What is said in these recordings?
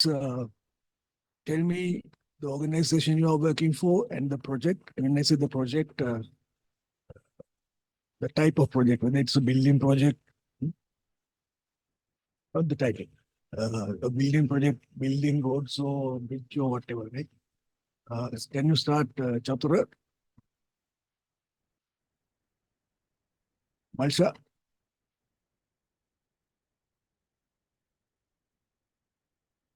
uh, tell me the organization you are working for and the project. And when I say the project, the type of project, whether it's a building project, not the title, a building project, building roads or bridge or whatever, right? Can you start, Chatura? Malsha?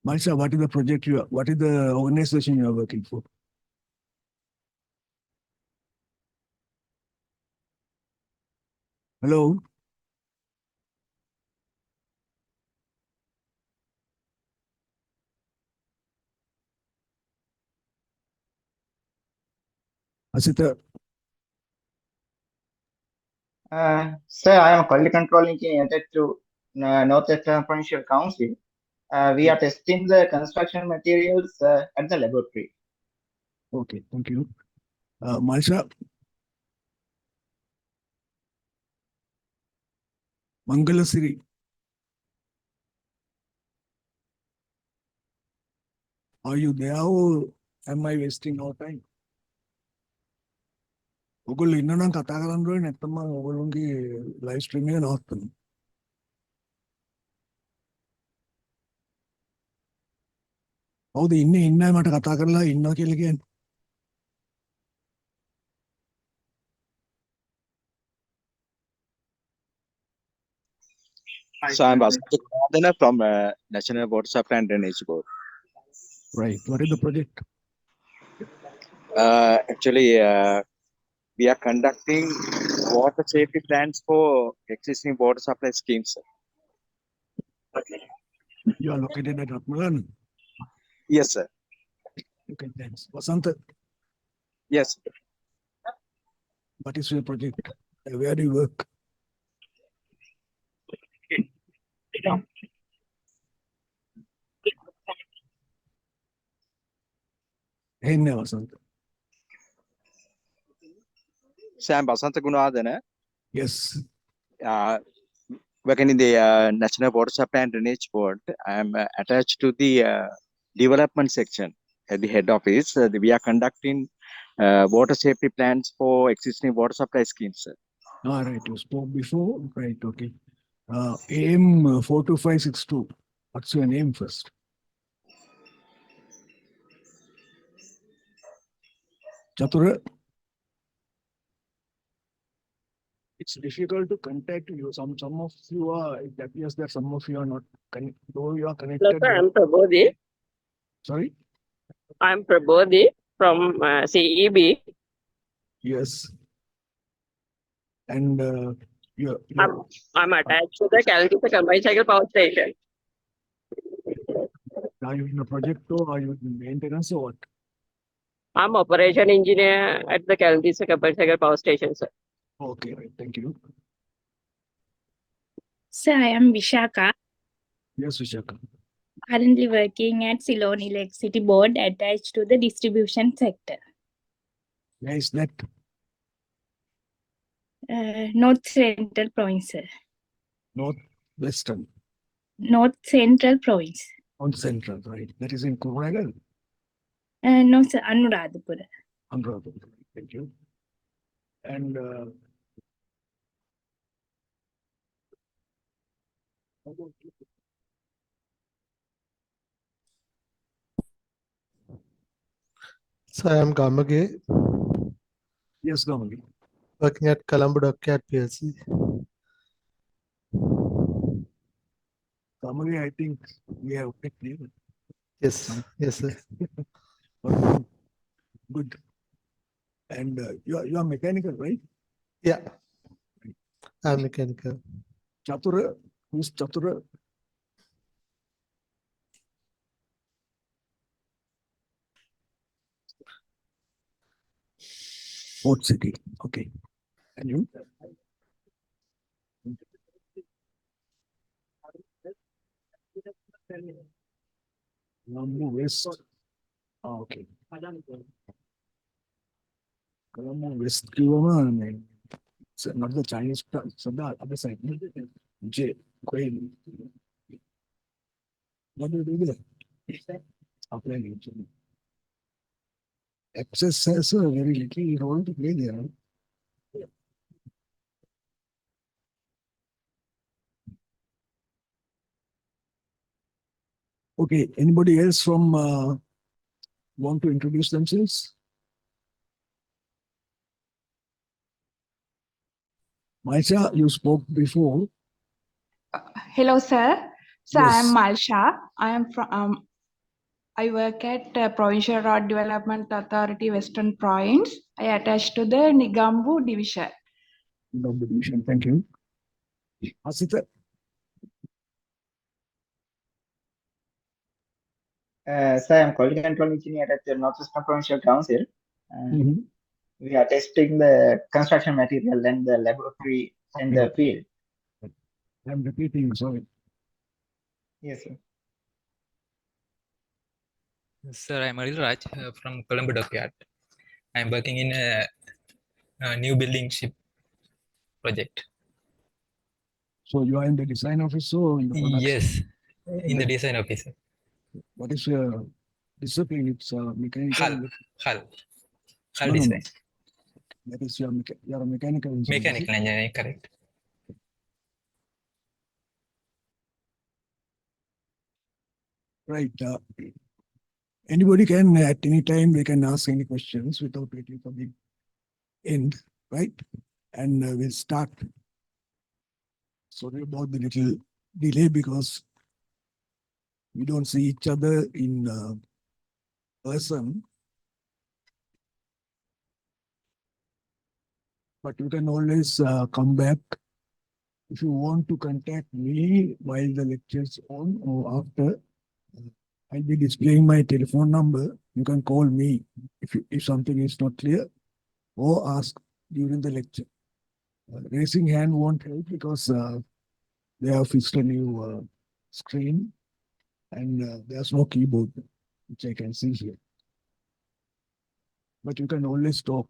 Malsha, what is the project what is the organization you are working for? Hello? Asita? Sir, I am quality control engineer attached to Northwestern Provincial Council. We are testing the construction materials at the laboratory. Okay, thank you. Malsha? Mangalasiri? Are you there or am I wasting our time? ඔගොල්ලෝ ඉන්න නම් කතා කරන්න ඕනේ නැත්නම් මම ඔයගොල්ලෝගේ live stream එක නවත්තනවා. කවුද ඉන්නේ මට කතා කරලා ඉන්නවා කියලා කියන්නේ? So I'm Vasudha from National Water Supply and Drainage Board. Right. What is the project? Actually, we are conducting water safety plans for existing water supply schemes. You are located at Ratmalan? Yes, sir. Okay, thanks. Vasanta, Yes. what is your project? Where do you work? එන්නේ වසන්ත. Sam Basanta Gunadana, Yes. working in the National Water Supply and Drainage Board. I am attached to the development section at the head office. We are conducting water safety plans for existing water supply schemes, sir. All right, you spoke before. Right, okay. AM 42562. What's your name first? Chatura? It's difficult to contact you. Some of you are, it appears that some of you are not, though you are connected. Hello, sir, I'm Prabodhi. Sorry? I'm Prabodhi from CEB. Yes. And I'm attached to the Calcutta Combined Cycle Power Station. are you in a project or are you in maintenance or what? I'm operation engineer at the Calcutta Combined Cycle Power Station, sir. Okay, right. Thank you. Sir, I am Vishaka, Yes, Vishaka. currently working at Ceylon Electricity Board attached to the distribution sector. Where is that? North Central Province, sir. Northwestern. North Central Province. On Central, right. That is in Kuranagal. No, sir, Anuradhapura. Anuradhapura. Thank you. And So I am Gamage, yes, Gamagi. working at Colombo Dockyard PLC. Gamagi, I think we have picked you. Yes, yes, sir. Good. And you are mechanical, right? Yeah, I'm mechanical. Chatura, who's Chatura? Port City. Okay. And you? Colombo West. Ah, okay. Colombo West. It's not the Chinese, so the other side. J. What do you do there? Apply nature. Access has a very little role to play there. Okay, anybody else from want to introduce themselves? Maisha, you spoke before. Hello, sir. So I am Yes. Malsha. I am from. I work at Provincial Road Development Authority, Western Province. I attach to the Nigambu division. No division. Thank you. Asita. So I am quality control engineer at the Northwestern Provincial Council. Mhm. We are testing the construction material and the laboratory and the field. I'm repeating, sorry. Yes, sir. Sir, I'm Adil Raj from Colombo Dockyard. I'm working in a new building ship project. So you are in the design office or in the production? Yes, in the design office. What is your discipline? It's mechanical. Hull No. design. That is your you're a mechanical engineer. is it? Mechanical engineering, correct. Right. Anybody can at any time they can ask any questions without waiting for the end, right? And we'll start. Sorry about the little delay because we don't see each other in person. But you can always come back if you want to contact me while the lecture's on or after. I'll be displaying my telephone number. You can call me if something is not clear or ask during the lecture. Raising hand won't help because they have fixed a new screen and there's no keyboard, which I can see here. But you can always talk.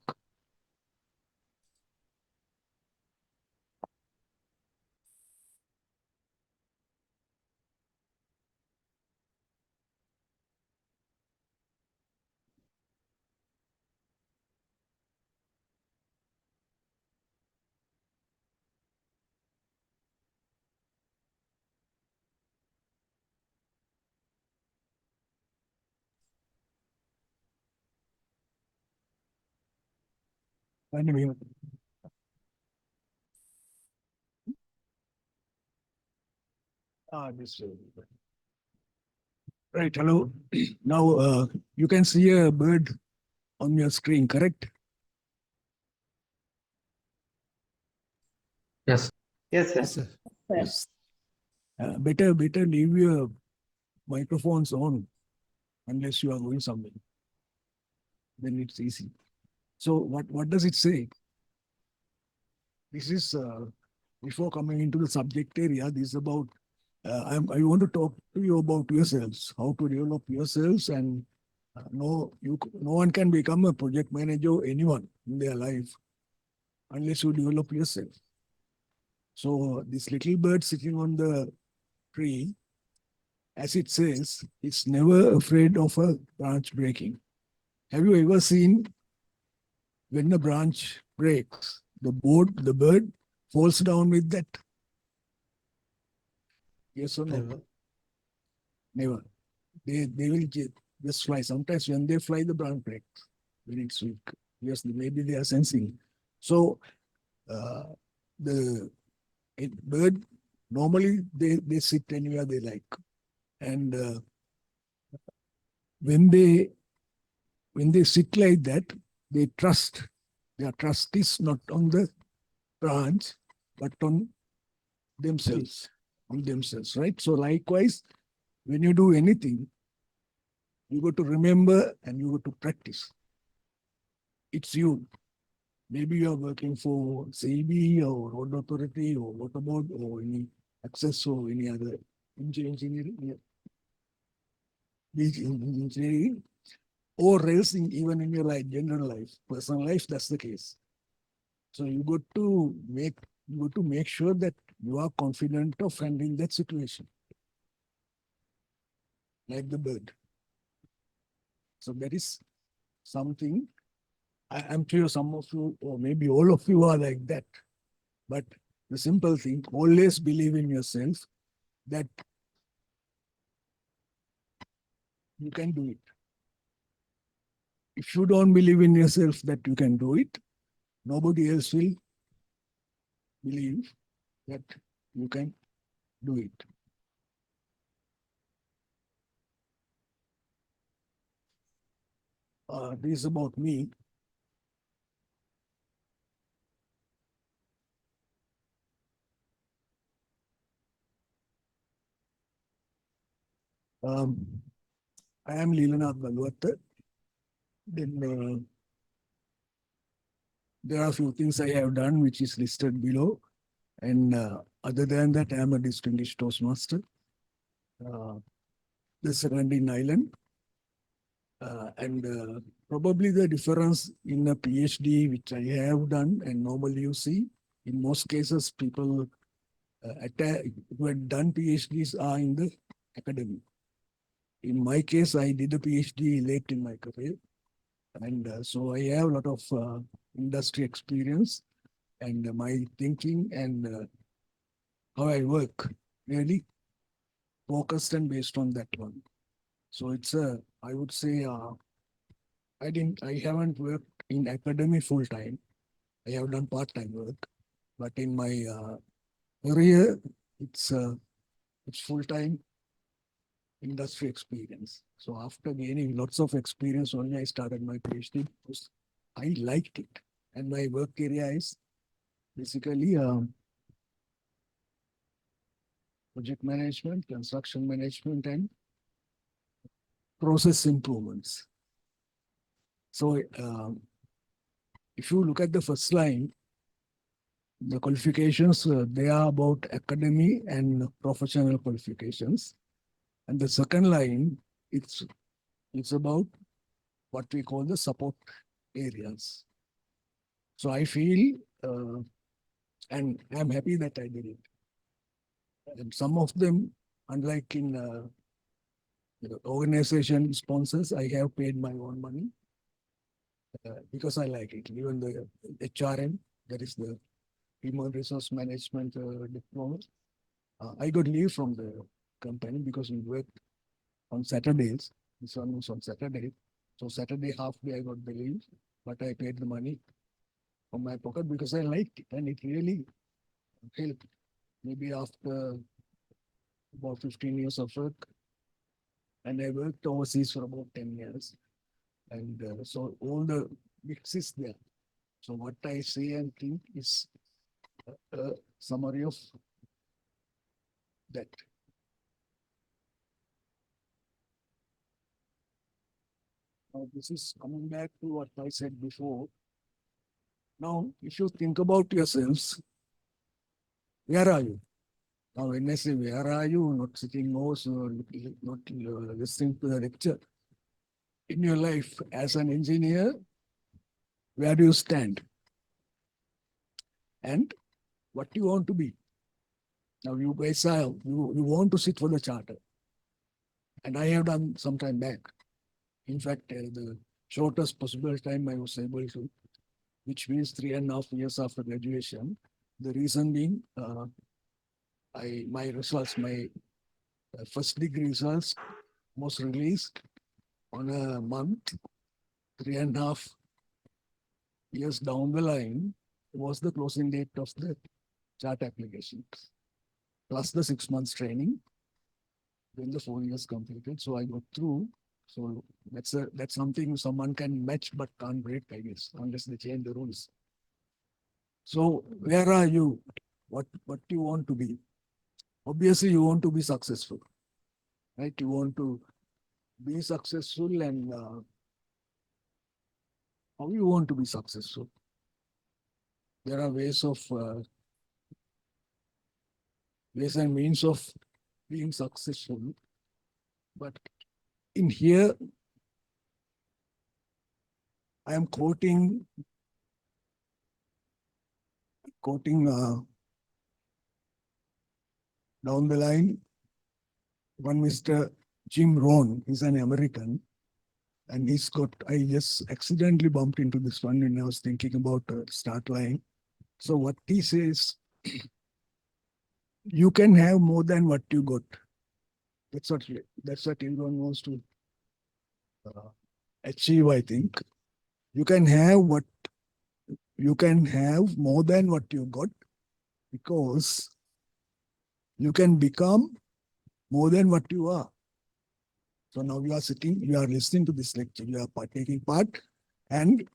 Anyway. This way. Right, hello. Now you can see a bird on your screen, correct? Yes, sir. Yes, sir. Yes. Better leave your microphones on unless you are going somewhere. Then it's easy. So what does it say? This is before coming into the subject area. This is about I want to talk to you about yourselves, how to develop yourselves, and no one can become a project manager or anyone in their life unless you develop yourself. So this little bird sitting on the tree, as it says, it's never afraid of a branch breaking. Have you ever seen when a branch breaks, the bird falls down with that? Yes or no? Never. Never. They will just fly. Sometimes when they fly, the branch breaks when it's weak. Yes, maybe they are sensing. So the bird normally they sit anywhere they like, and when they sit like that, they trust. Their trust is not on the branch, but on themselves. On themselves, right? So likewise, when you do anything, you got to remember and you got to practice. It's you. Maybe you are working for CB or Road Authority or Water Board or any access or any other engineering, or else even in your life, general life, personal life, that's the case. So you got to make sure that you are confident of handling that situation. like the bird. So that is something I'm sure some of you, or maybe all of you, are like that. But the simple thing, always believe in yourself that you can do it. If you don't believe in yourself that you can do it, nobody else will believe that you can do it. This is about me. I am Leelanath Daluwatta. Then there are a few things I have done which is listed below. And other than that, I am a distinguished Toastmaster. The second in Ireland. And probably the difference in a PhD, which I have done, and normally you see, in most cases, people who had done PhDs are in the academy. In my case, I did a PhD late in my career. And so I have a lot of industry experience, and my thinking and how I work really focused and based on that one. So it's I would say, I haven't worked in academy full time. I have done part-time work, but in my career, it's full-time industry experience. So after gaining lots of experience, only I started my PhD because I liked it. And my work area is basically project management, construction management, and process improvements. So if you look at the first line, the qualifications, they are about academy and professional qualifications. And the second line, it's about what we call the support areas. So I feel, and I'm happy that I did it. And some of them, unlike in organization sponsors, I have paid my own money because I like it. Even the HRM, that is the Human Resource Management diploma, I got leave from the company because we worked on Saturdays. This one was on Saturday. So Saturday half day I got the leave, but I paid the money from my pocket because I liked it and it really helped. Maybe after about 15 years of work, and I worked overseas for about 10 years. And so all the mix is there. So what I say and think is a summary of that. Now, this is coming back to what I said before. Now, if you think about yourselves, where are you? Now, when I say where are you, not sitting most or not listening to the lecture. In your life as an engineer, where do you stand? And what do you want to be? Now, you guys are, you want to sit for the charter. And I have done some time back. In fact, the shortest possible time I was able to, which means 3.5 years after graduation. The reason being, my results, my first degree results was released on a month, 3.5 years down the line was the closing date of the chart application, plus the 6 months training, then the 4 years completed. So I got through. So that's something someone can match but can't break, I guess, unless they change the rules. So where are you? What do you want to be? Obviously, you want to be successful, right? You want to be successful, and how you want to be successful? There are ways and means of being successful, but in here, I am quoting down the line one Mr. Jim Rohn, he's an American, and he's got, I just accidentally bumped into this one when I was thinking about start line. So what he says, you can have more than what you got. That's what everyone wants to achieve, I think. You can have more than what you got because you can become more than what you are. So now you are sitting, you are listening to this lecture, you are taking part, and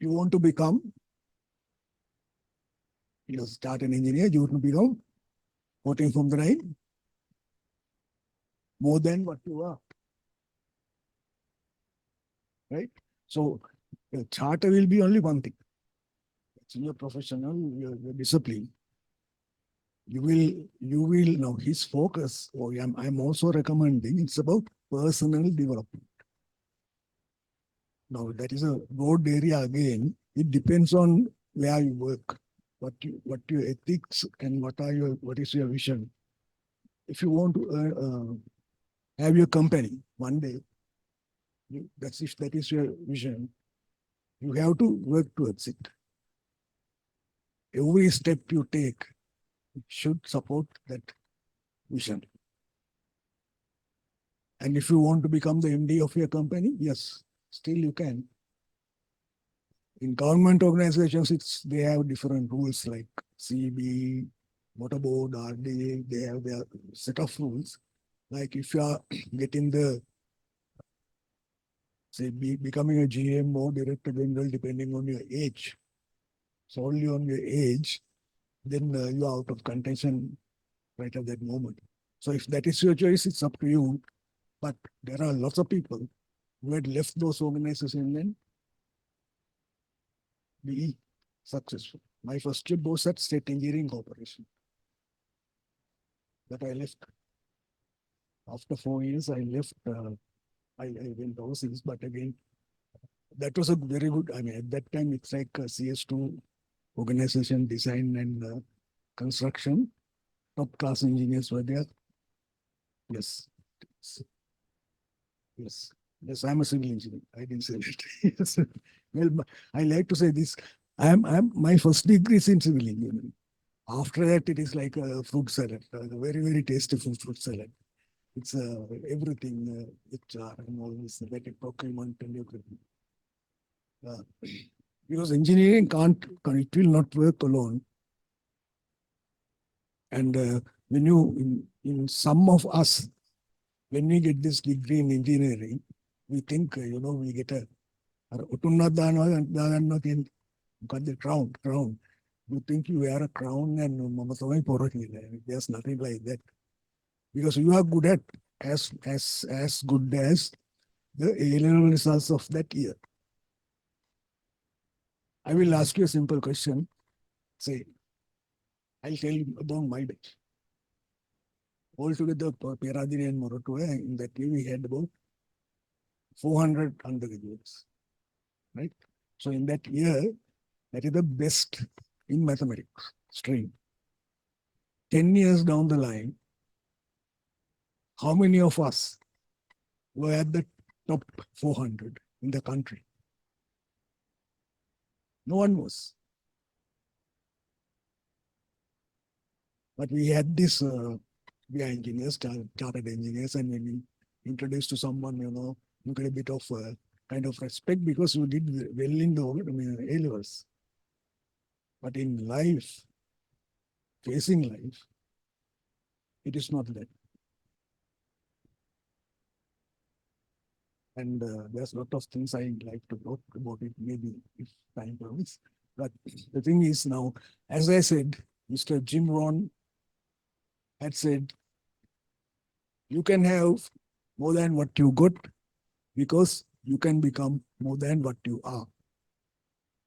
you want to become, you start an engineer, you want to become, quoting from the name, more than what you are. Right? So the charter will be only one thing. It's in your professional, your discipline. You will now his focus, or I'm also recommending, it's about personal development. Now that is a broad area again. It depends on where you work, what your ethics and what is your vision. If you want to have your company one day, if that is your vision, you have to work towards it. Every step you take should support that vision. And if you want to become the MD of your company, yes, still you can. In government organizations, they have different rules like CB, Motor Board, RDA, they have their set of rules. Like if you are getting becoming a GM or Director General, depending on your age, solely on your age, then you are out of contention right at that moment. So if that is your choice, it's up to you. But there are lots of people who had left those organizations and be successful. My first job was at State Engineering Corporation that I left. After 4 years, I left. I went overseas, but again, that was a very good. I mean, at that time, it's like a CS2 organization, design and construction. Top class engineers were there. Yes. Yes. Yes, I'm a civil engineer. I didn't say that. Yes. Well, I like to say this. My first degree is in civil engineering. After that, it is like a fruit salad, a very, very tasty fruit salad. It's everything, HR and all this, like a procurement and everything. Because engineering it will not work alone. And when in some of us, when we get this degree in engineering, we think, we get a crown. You think you wear a crown and there's nothing like that. Because you are good at as good as the A-level results of that year. I will ask you a simple question. Say, I'll tell you about my batch. Altogether, Peradine and Moratoa, in that year we had about 400 undergraduates. Right? So in that year, that is the best in mathematics stream. 10 years down the line, how many of us were at the top 400 in the country? No one was. But we had this, we are engineers, chartered engineers, and when you introduce to someone, you get a bit of kind of respect because you did well in the A-levels. But in life, facing life, it is not that. And there's a lot of things I'd like to talk about it, maybe if time permits. But the thing is now, as I said, Mr. Jim Rohn had said, you can have more than what you got because you can become more than what you are.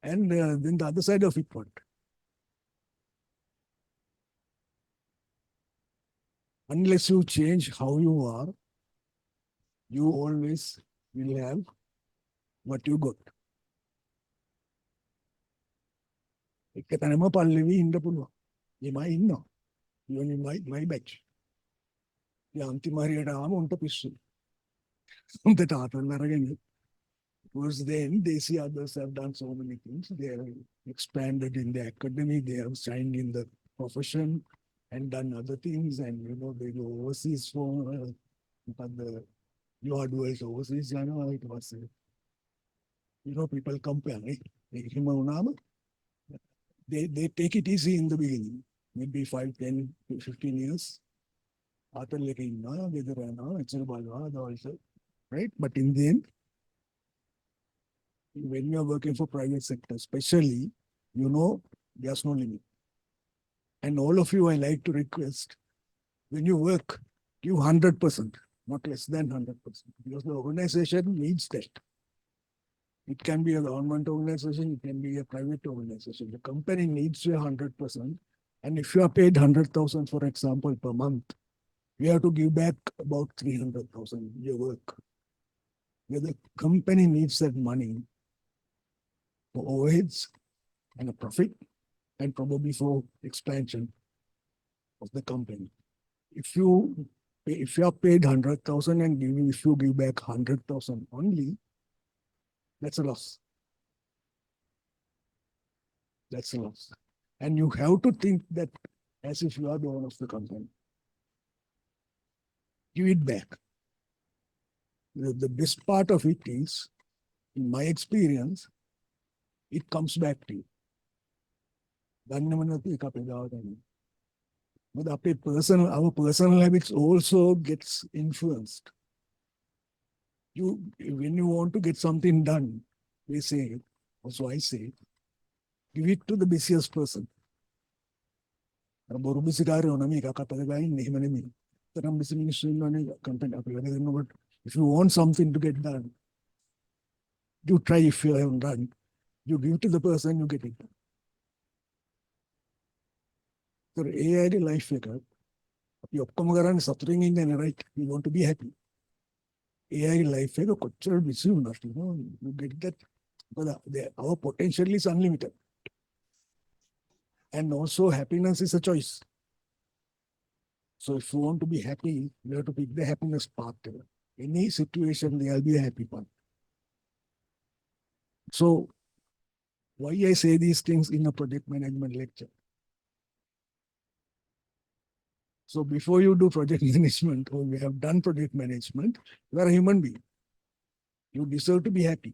And then the other side of it, what? Unless you change how you are, you always will have what you got. එක තැනම පල්ලෙවි ඉන්න පුළුවන්. එමයි ඉන්නවා. Even in my batch. අන්තිමහරියට ආම උන්ට පිස්සු. උන්ට තාතල් අරගෙන. Because then they see others have done so many things. They have expanded in the academy, they have signed in the profession and done other things. And, they go overseas for the Lord was overseas. It was, people compare. They take it easy in the beginning, maybe 5, 10, 15 years. Right? But in the end, when you are working for private sector, especially, there's no limit. And all of you, I like to request, when you work, give 100%, not less than 100%, because the organization needs that. It can be a government organization, it can be a private organization. The company needs you 100%. And if you are paid 100,000, for example, per month, you have to give back about 300,000 your work. Where the company needs that money for overheads and a profit, and probably for expansion of the company. If you are paid 100,000 and if you give back 100,000 only, that's a loss. That's a loss. And you have to think that as if you are the owner of the company. Give it back. The best part of it is, in my experience, it comes back to you. But our personal habits also gets influenced. When you want to get something done, they say, also I say, give it to the busiest person. If you want something to get done, you try. If you haven't done, you give to the person, you get it done. So AI life hacker, you right? You want to be happy. AI life hacker, you get that. But our potential is unlimited. And also happiness is a choice. So if you want to be happy, you have to pick the happiness part. Any situation, there will be a happy part. So why I say these things in a project management lecture? So before you do project management, or you have done project management, you are a human being. You deserve to be happy.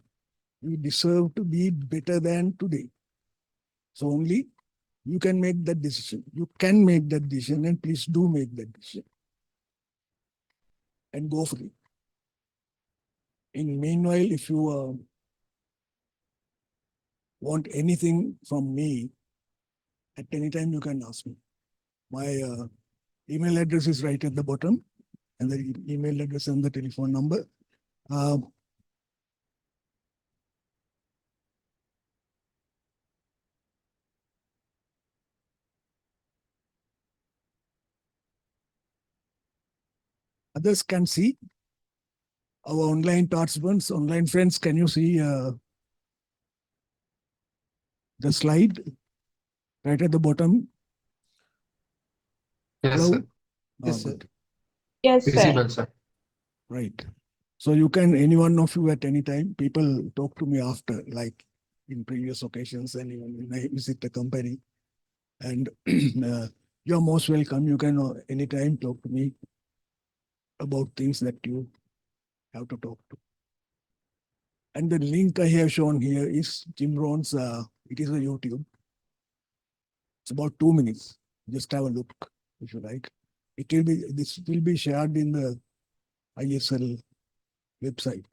You deserve to be better than today. So only you can make that decision. You can make that decision, and please do make that decision. And go for it. In meanwhile, if you want anything from me, at any time you can ask me. My email address is right at the bottom, and the email address and the telephone number. Others can see our online participants, online friends. Can you see the slide right at the bottom? Yes, Hello? sir. Yes, sir. Good. Yes, sir. Visible, sir. Right. So you can, any one of you at any time, people talk to me after, like in previous occasions, and even when I visit the company. And you're most welcome. You can anytime talk to me about things that you have to talk to. And the link I have shown here is Jim Rohn's, it is a YouTube. It's about 2 minutes. Just have a look if you like. This will be shared in the ISL website.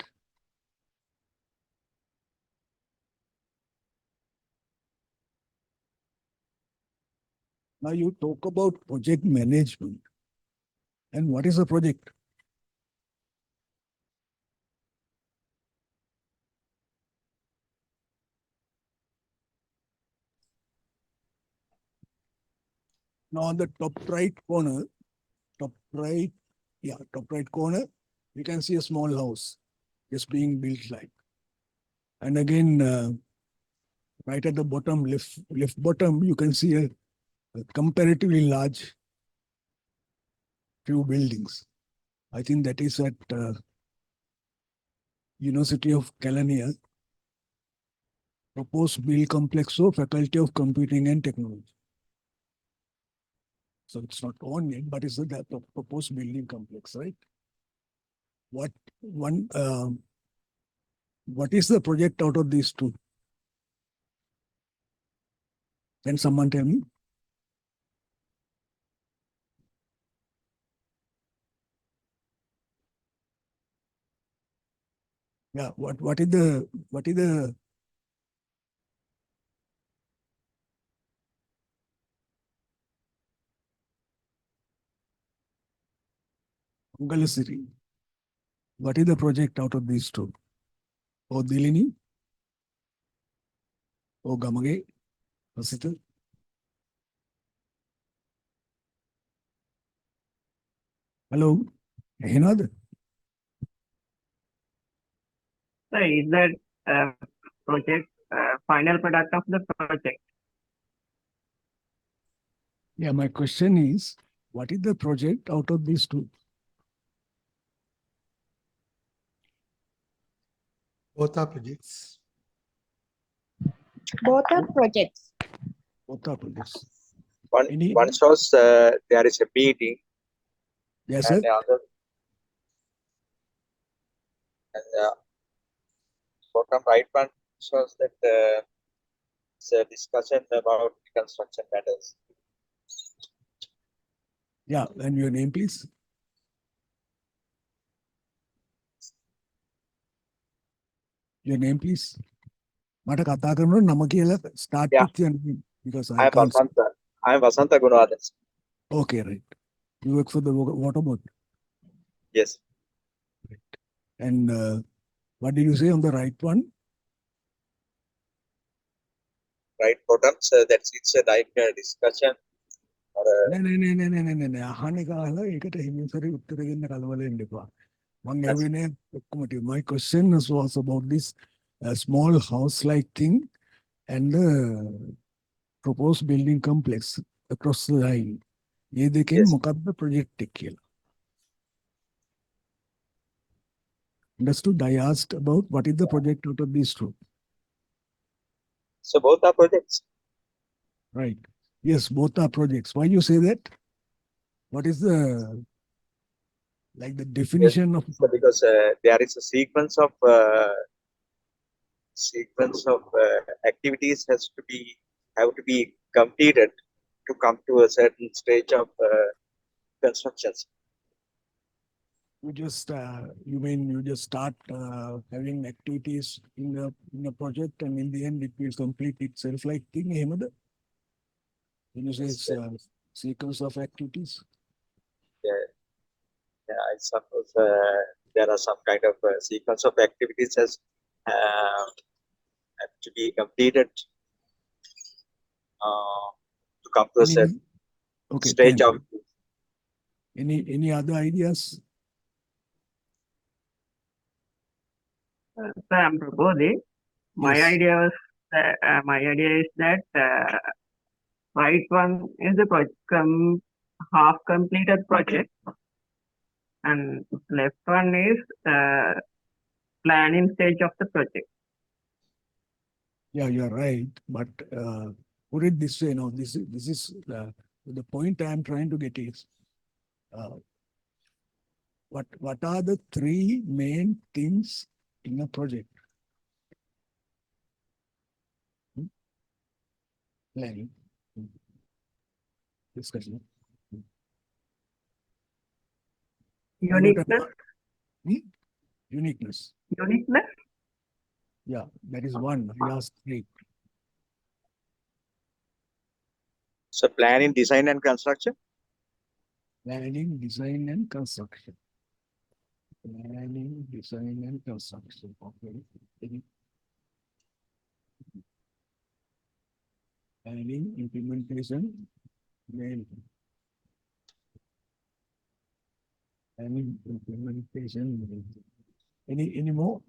Now you talk about project management. And what is a project? Now on the top right corner, top right corner, you can see a small house just being built like. And again, right at the bottom, left bottom, you can see a comparatively large few buildings. I think that is at University of Kelaniya, proposed build complex of Faculty of Computing and Technology. So it's not on yet, but it's the proposed building complex, right? What is the project out of these two? Can someone tell me? Yeah, what is the City? What is the project out of these two? Or Dilini? Or Gamage? Hasital? Hello? Hinad? So is that project final product of the project? Yeah, my question is, what is the project out of these two? Both are projects. Both are projects. Both are projects. One Any? one shows there is a meeting, Yes, and sir. the other and the bottom right one shows that it's a discussion about construction matters. Yeah, and your name, please. Your name, please. මට කතා කරනකොට නම කියලා start Yeah. with your name because I I'm can't. Vasanta. I'm Vasanta Gunawardhan. Okay, right. You work for the water board. Yes. And what did you say on the right one? Right bottom. So that's it's a like discussion or නෑ අහන්න එක අහලා ඒකට හිමිසරි උත්තර දෙන්න කලබල වෙන්න එපා. මම ඇහුවේ නෑ ඔක්කොම ටික. My question was about this small house-like thing and the proposed building complex across the line. ඒ දෙකෙන් Yes. මොකක්ද project එක කියලා. Understood? I asked about what is the project out of these two. so both are projects. Right. Yes, both are projects. Why you say that? What is the like the definition of So because there is a sequence of activities have to be completed to come to a certain stage of constructions. you mean you just start having activities in a project and in the end it will complete itself like thing, Ahmed? When you say it's a sequence of activities? Yeah, I suppose there are some kind of sequence of activities as have to be completed to come to a certain Okay, stage thank of. you. Any other ideas? So I'm proposing. My Yes. idea was my idea is that right one is the half completed project, and left one is planning stage of the project. Yeah, you're right. But put it this way, now this is the point I am trying to get is what are the three main things in a project? Planning, discussion. Uniqueness. Uniqueness. Uniqueness. Yeah, that is one. I asked three. So planning, design, and construction. Planning, design, and construction. Planning, design, and construction. Okay. Planning, implementation, main. Planning, implementation, main. Any more?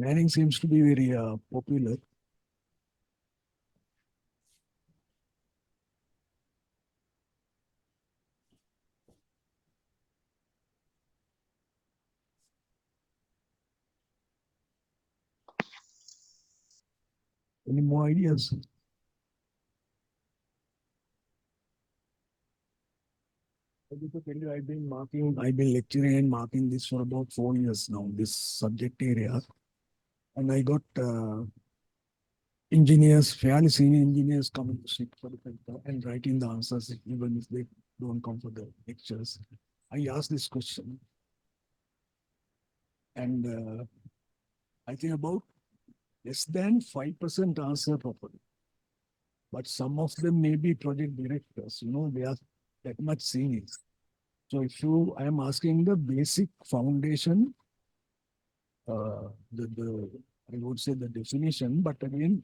Planning seems to be very popular. Any more ideas? I've been lecturing and marking this for about 4 years now, this subject area. And I got engineers, fairly senior engineers coming to sit for the paper and writing the answers, even if they don't come for the lectures. I asked this question, and I think about less than 5% answer properly. But some of them may be project directors, they are that much senior. So I am asking the basic foundation, I would say the definition, but again,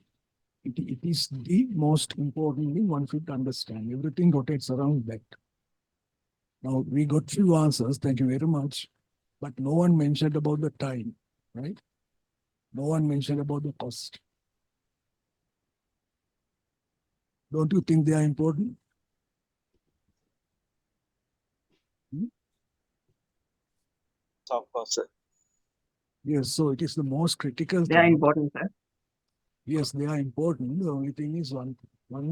it is the most important thing one should understand. Everything rotates around that. Now, we got few answers, thank you very much, but no one mentioned about the time, right? No one mentioned about the cost. Don't you think they are important? Of course, sir. Yes, so it is the most critical They are thing. important, sir. Yes, they are important. The only thing is one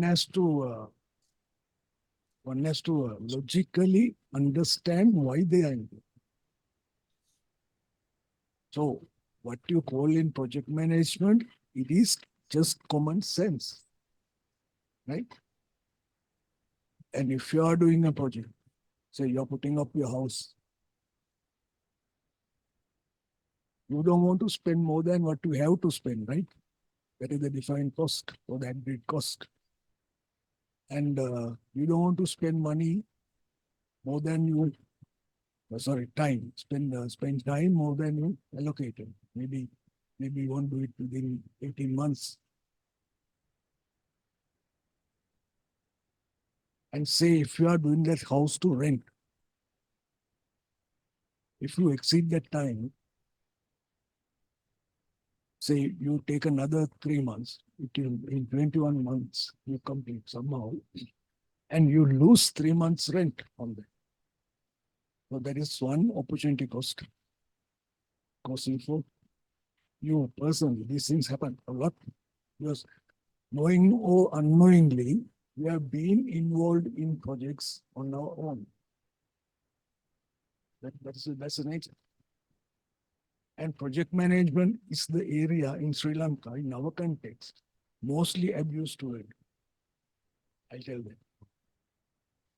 has to logically understand why they are important. So what you call in project management, it is just common sense, right? And if you are doing a project, say you're putting up your house, you don't want to spend more than what you have to spend, right? That is the defined cost or the agreed cost. And you don't want to spend money more than you, time, spend time more than you allocated. Maybe you won't do it within 18 months. And say if you are doing that house to rent, if you exceed that time, say you take another 3 months, in 21 months you complete somehow, and you lose 3 months rent on that. So that is one opportunity cost. Costing for you personally, these things happen a lot because knowing or unknowingly, we have been involved in projects on our own. That's the nature. And project management is the area in Sri Lanka, in our context, mostly abused to it. I tell them.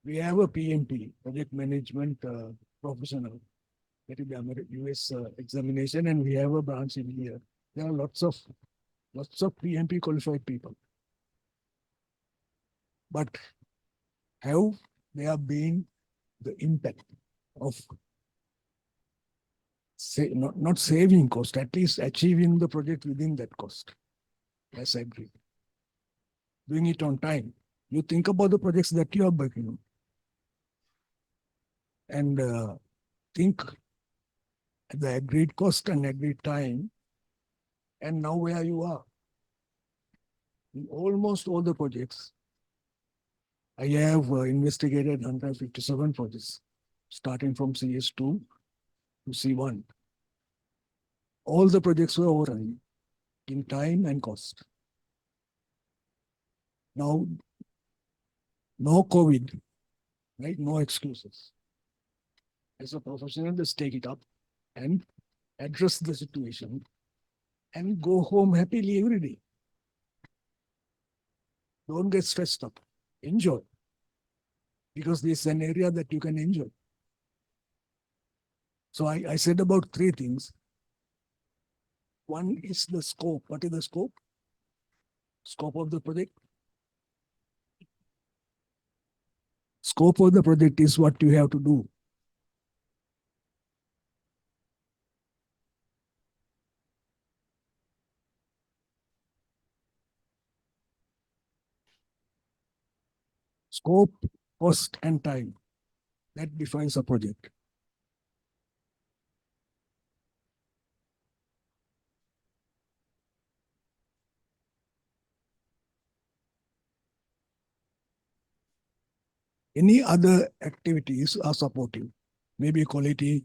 We have a PMP, project management professional. That is the US examination, and we have a branch in here. There are lots of PMP qualified people. But have there been the impact of not saving cost, at least achieving the project within that cost, as agreed. Doing it on time. You think about the projects that you are working on and think the agreed cost and agreed time, and now where you are. In almost all the projects, I have investigated 157 projects, starting from CS2 to C1. All the projects were overrunning in time and cost. Now, no COVID, right? No excuses. As a professional, just take it up and address the situation and go home happily every day. Don't get stressed up. Enjoy. Because this is an area that you can enjoy. So I said about 3 things. One is the scope. What is the scope? Scope of the project. Scope of the project is what you have to do. Scope, cost, and time. That defines a project. Any other activities are supportive. Maybe quality,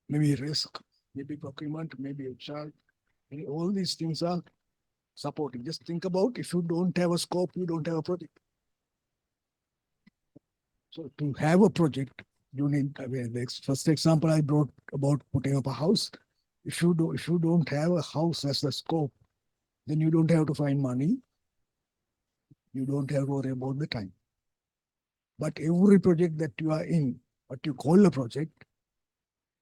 maybe risk, maybe procurement, maybe HR. All these things are supporting. Just think about if you don't have a scope, you don't have a project. So to have a project, you need, I mean, the first example I brought about putting up a house. If you don't have a house as the scope, then you don't have to find money. You don't have to worry about the time. But every project that you are in, what you call a project,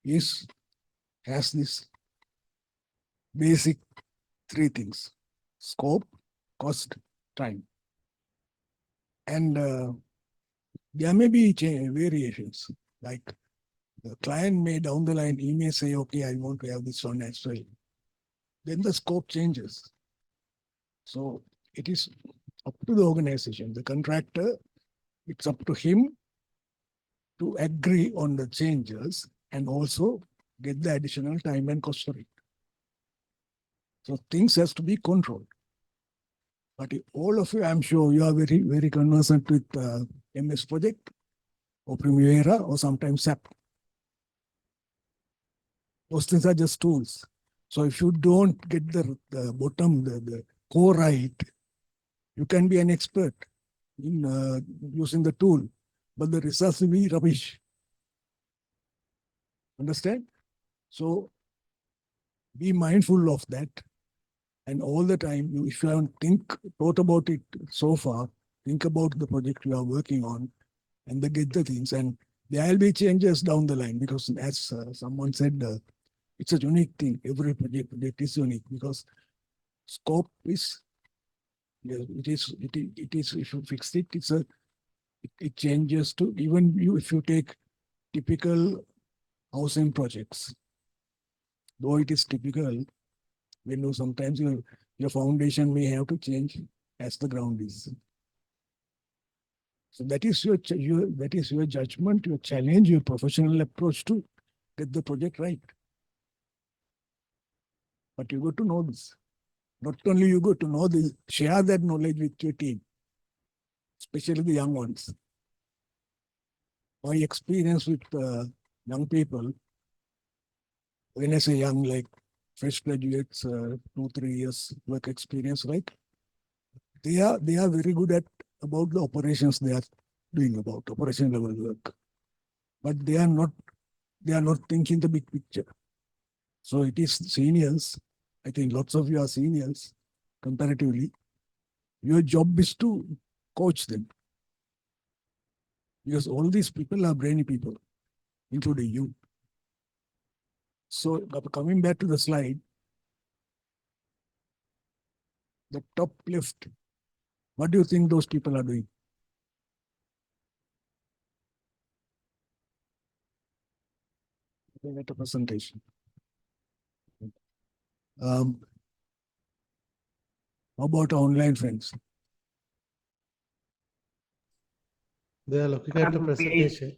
has this basic three things: scope, cost, time. And there may be variations. Like the client may down the line, he may say, okay, I want to have this one as well. Then the scope changes. So it is up to the organization, the contractor, it's up to him to agree on the changes and also get the additional time and cost for it. So things has to be controlled. But all of you, I'm sure you are very, very conversant with MS Project or Primavera or sometimes SAP. Those things are just tools. So if you don't get the bottom, the core right, you can be an expert in using the tool, but the results will be rubbish. Understand? So be mindful of that. And all the time, if you haven't thought about it so far, think about the project you are working on and get the things. And there will be changes down the line because as someone said, it's a unique thing. Every project is unique because scope is, it is, if you fix it, it changes to even you, if you take typical housing projects, though it is typical, sometimes your foundation may have to change as the ground is. So that is your judgment, your challenge, your professional approach to get the project right. But you got to know this. Not only you got to know this, share that knowledge with your team, especially the young ones. My experience with young people, when I say young, like fresh graduates, 2-3 years work experience, right? They are very good at about the operations they are doing, about operation level work, but they are not thinking the big picture. So it is seniors. I think lots of you are seniors comparatively. Your job is to coach them, because all these people are brainy people, including you. So coming back to the slide, the top left, what do you think those people are doing? At a presentation. How about online friends? They are looking at the presentation.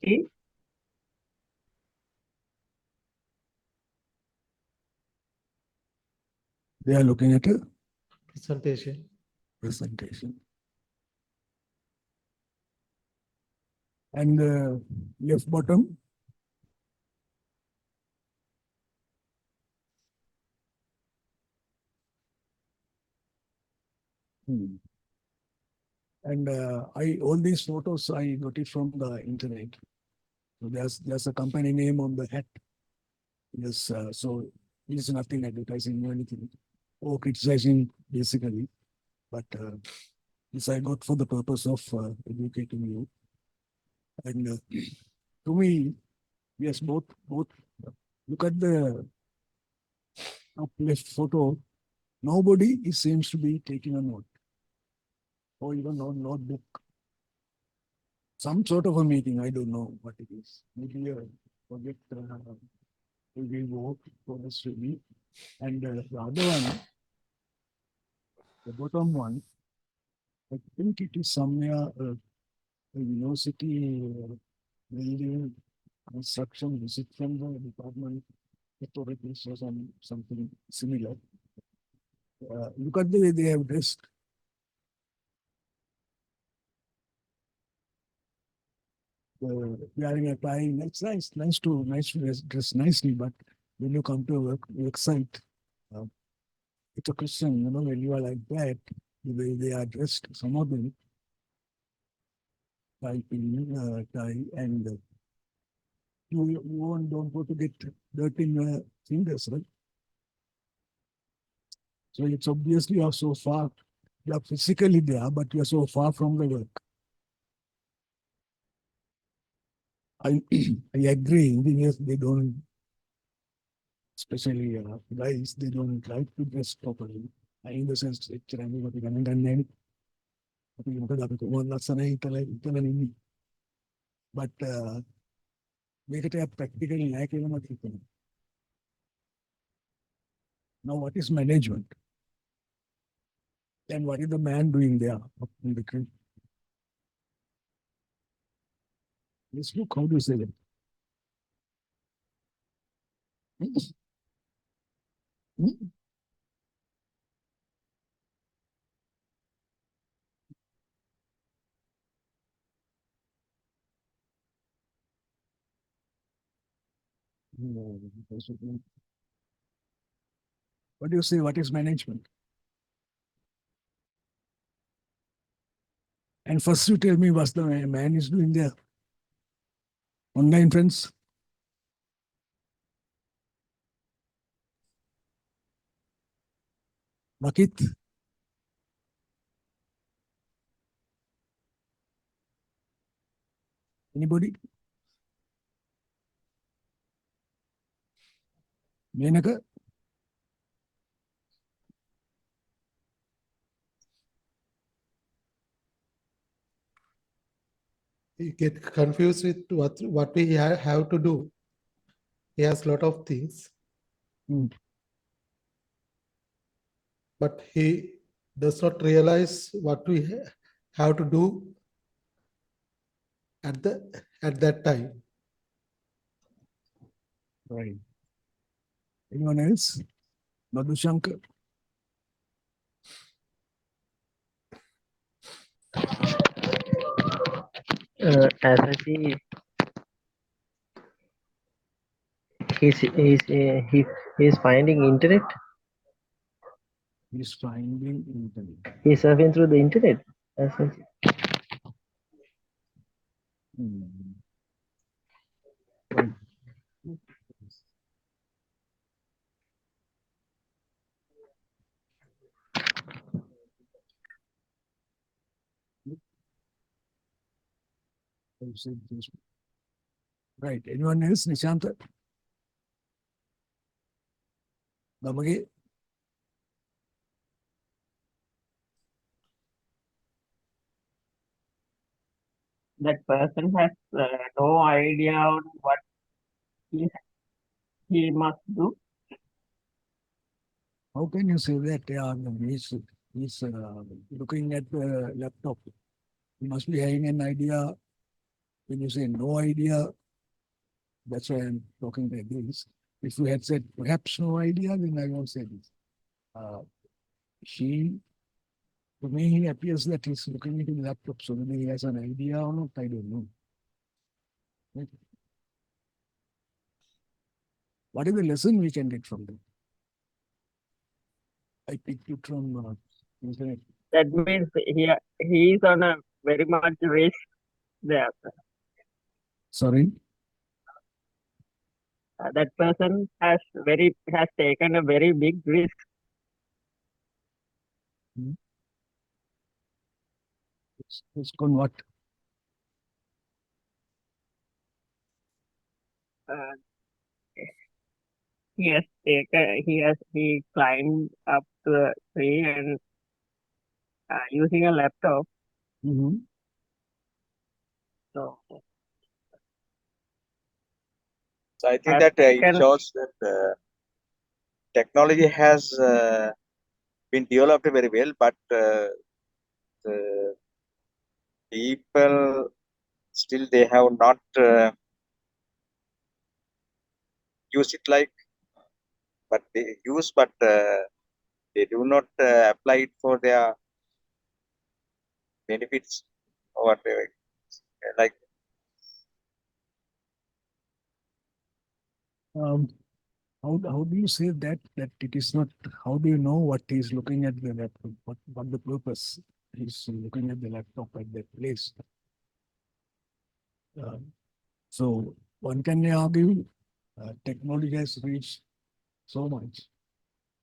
They are looking at a Presentation. And left bottom, and all these photos I got it from the internet. So there's a company name on the hat. Yes, so it's nothing advertising or anything or criticizing basically, but this I got for the purpose of educating you. And to me, yes, both. Look at the top left photo. Nobody seems to be taking a note or even on notebook. Some sort of a meeting, I don't know what it is. Maybe a project will be work for us to be. And the other one, the bottom one, I think it is somewhere a university building construction visit from the department authorities or something similar. Look at the way they have dressed. Wearing a tie, it's nice to dress nicely, but when you come to a work site, it's a question, when you are like that, the way they are dressed, some of them, tie, and you don't want to get dirt in your fingers, right? So it's obviously you are so far, you are physically there, but you are so far from the work. I I agree. Engineers, they don't, especially guys, they don't like to dress properly. In the sense, it's but මේකට practically නැහැ කියලා මට හිතෙනවා. Now, what is management? And what is the man doing there up in the tree? Let's look, how do you say that? Hmm? No, what do you say? What is management? And first you tell me what the man is doing there. Online friends. Makit. Anybody? Menaka? You get confused with what we have to do. He has a lot of things, but he does not realize what we have to do at that time. Right. Anyone else? Madhushankar? As I see, he's finding internet. He's finding internet. He's surfing through the internet. As I see. Right. Right. Anyone else? Nishanta? Namage? That person has no idea on what he must do. How can you say that? Yeah, he's looking at the laptop. He must be having an idea. When you say no idea, that's why I'm talking like this. If you had said perhaps no idea, then I won't say this. To me, he appears that he's looking into the laptop, so whether he has an idea or not, I don't know. Right? What is the lesson we can get from that? I picked it from internet. That means he is on a very much risk there. Sorry? That person has taken a very big risk. It's gone what? He climbed up to the tree and using a laptop. Mm-hmm. So I think that it shows that technology has been developed very well, but the people still they have not used it like, but they use, but they do not apply it for their benefits or whatever. Like how do you say that it is not? How do you know what he is looking at the laptop? What the purpose he's looking at the laptop at that place? So one can argue technology has reached so much,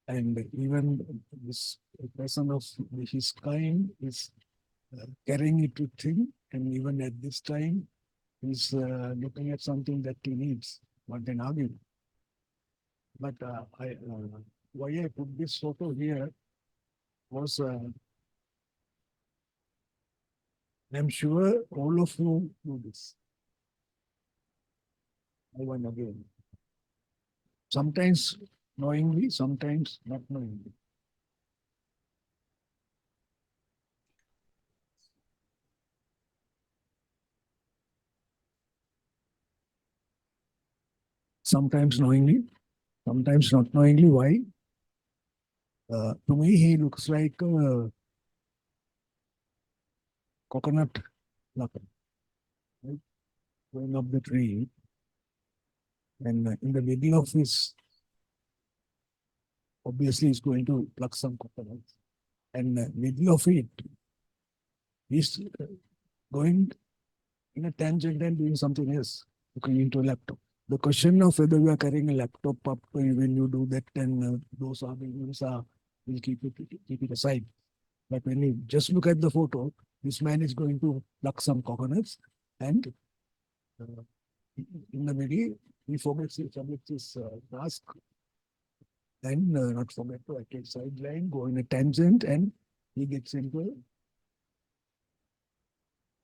and even this person of his kind is carrying it with him, and even at this time, he's looking at something that he needs. One can argue. But why I put this photo here was I'm sure all of you do this. Over and again. Sometimes knowingly, sometimes not knowingly. Sometimes knowingly, sometimes not knowingly. Why? To me, he looks like a coconut nut, right? Going up the tree, and in the middle of his, obviously, he's going to pluck some coconuts, and middle of it, he's going in a tangent and doing something else, looking into a laptop. The question of whether you are carrying a laptop up when you do that, and those arguments are, we'll keep it aside. But when you just look at the photo, this man is going to pluck some coconuts, and in the middle, he forgets his task, and not forget to at sideline, go in a tangent, and he gets into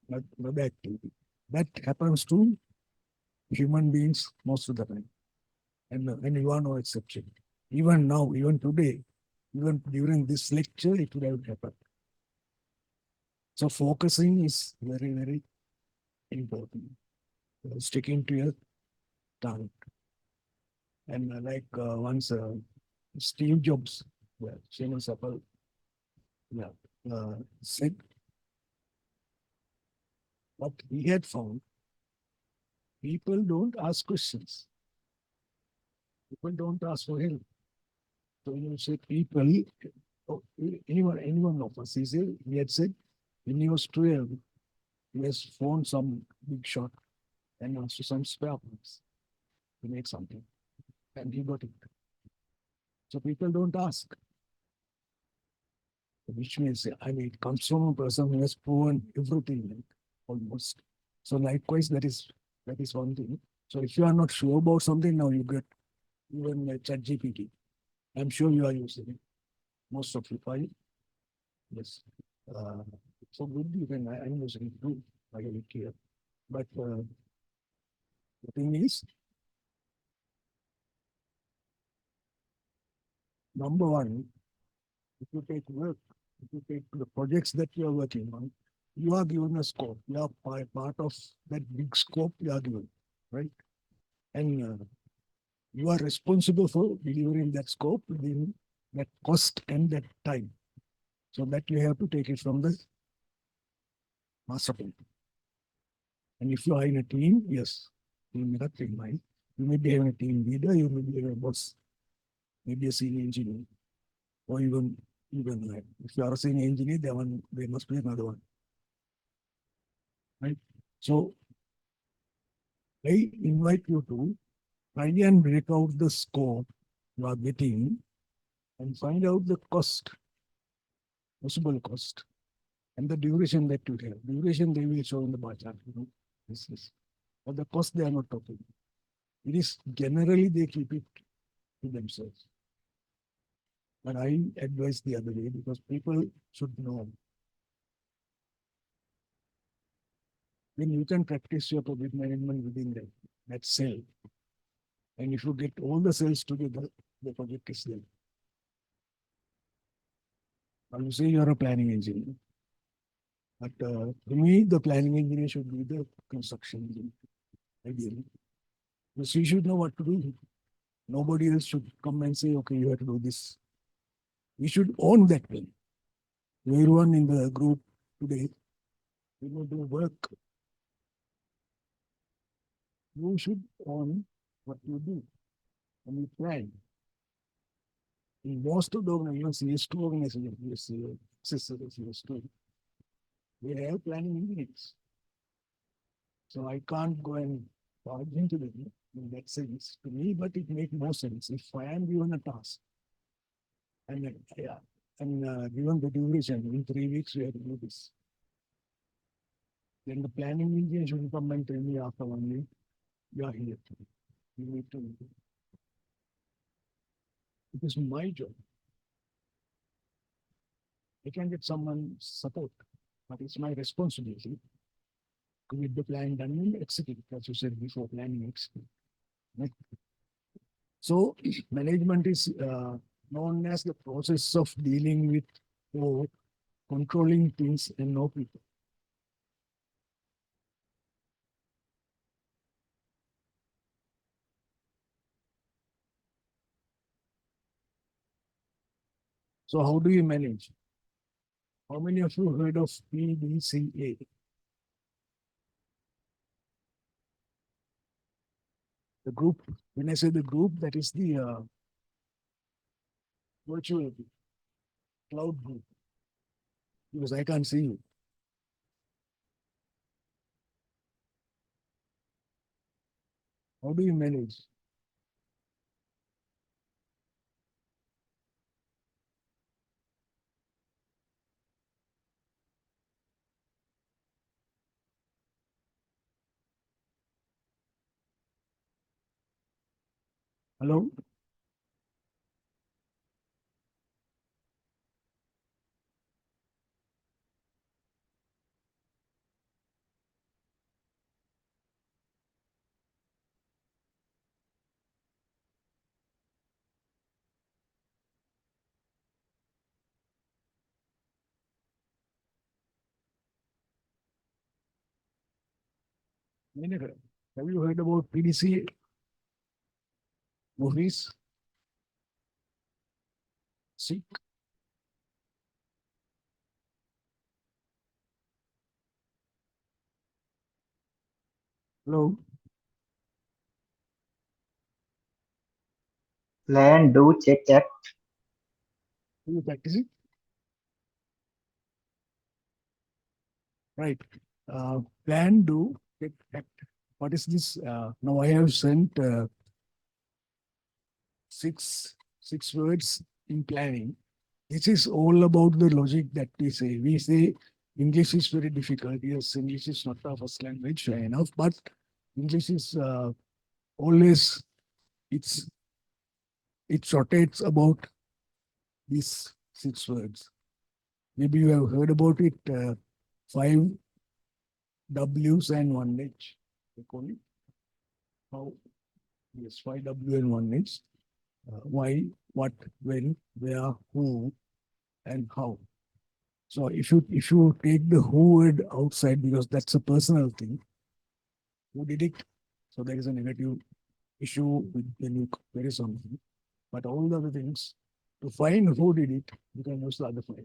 another activity. That happens to human beings most of the time. And you are no exception. Even now, even today, even during this lecture, it would have happened. So focusing is very, very important. Sticking to your target. And like once Steve Jobs, famous Apple, said what he had found, people don't ask questions. People don't ask for help. So you say people, anyone of us, he had said, when he was 12, he has found some big shot and also some spare parts to make something. And he got it. So people don't ask. Which means, I mean, it comes from a person who has proven everything, like, almost. So likewise, that is one thing. So if you are not sure about something, now you get even ChatGPT. I'm sure you are using it. Most of you are. Yes. So good, even I'm using it too. I get it here. But the thing is, number one, if you take work, if you take the projects that you are working on, you are given a scope. You are part of that big scope you are given, right? And you are responsible for delivering that scope within that cost and that time. So that you have to take it from the master plan. And if you are in a team, yes, you may not take mine. You may be having a team leader, you may be having a boss, maybe a senior engineer, or even if you are a senior engineer, there must be another one. Right? So I invite you to try and break out the scope you are getting and find out the cost, possible cost, and the duration that you have. Duration they will show in the bar chart. This. But the cost they are not talking. It is generally they keep it to themselves. But I advise the other way because people should know. Then you can practice your project management within that cell. And if you get all the cells together, the project is there. Now you say you're a planning engineer. But to me, the planning engineer should be the construction engineer, ideally. Because you should know what to do. Nobody else should come and say, okay, you have to do this. We should own that plan. Everyone in the group today, we will do work. You should own what you do. and you plan. In most of the organizations, CS2 organizations, CS2, they have planning units. So I can't go and barge into them in that sense to me, but it makes more sense. If I am given a task and given the duration, in 3 weeks we have to do this, then the planning engineer should come and tell me after 1 week, you are here. You need to. It is my job. I can get someone support, but it's my responsibility to get the plan done and execute, as you said before, planning execute. Right? So management is known as the process of dealing with or controlling things and no people. So how do you manage? How many of you heard of PDCA? The group, when I say the group, that is the virtual cloud group, because I can't see you. How do you manage? Hello? Vinegar. Have you heard about PDCA? Movies? See? Hello? Plan, do, check, act. Do you practice it? Right. Plan, do, check, act. What is this? Now I have sent six words in planning. This is all about the logic that we say. We say English is very difficult. Yes, English is not our first language, fair enough, but English is always, it rotates about these 6 words. Maybe you have heard about it, 5 W's and 1 H. They call it. How? Yes, 5 W and 1 H. Why, what, when, where, who, and how. So if you take the who word outside, because that's a personal thing, who did it? So there is a negative issue when you query something. But all the other things, to find who did it, you can use the other 5.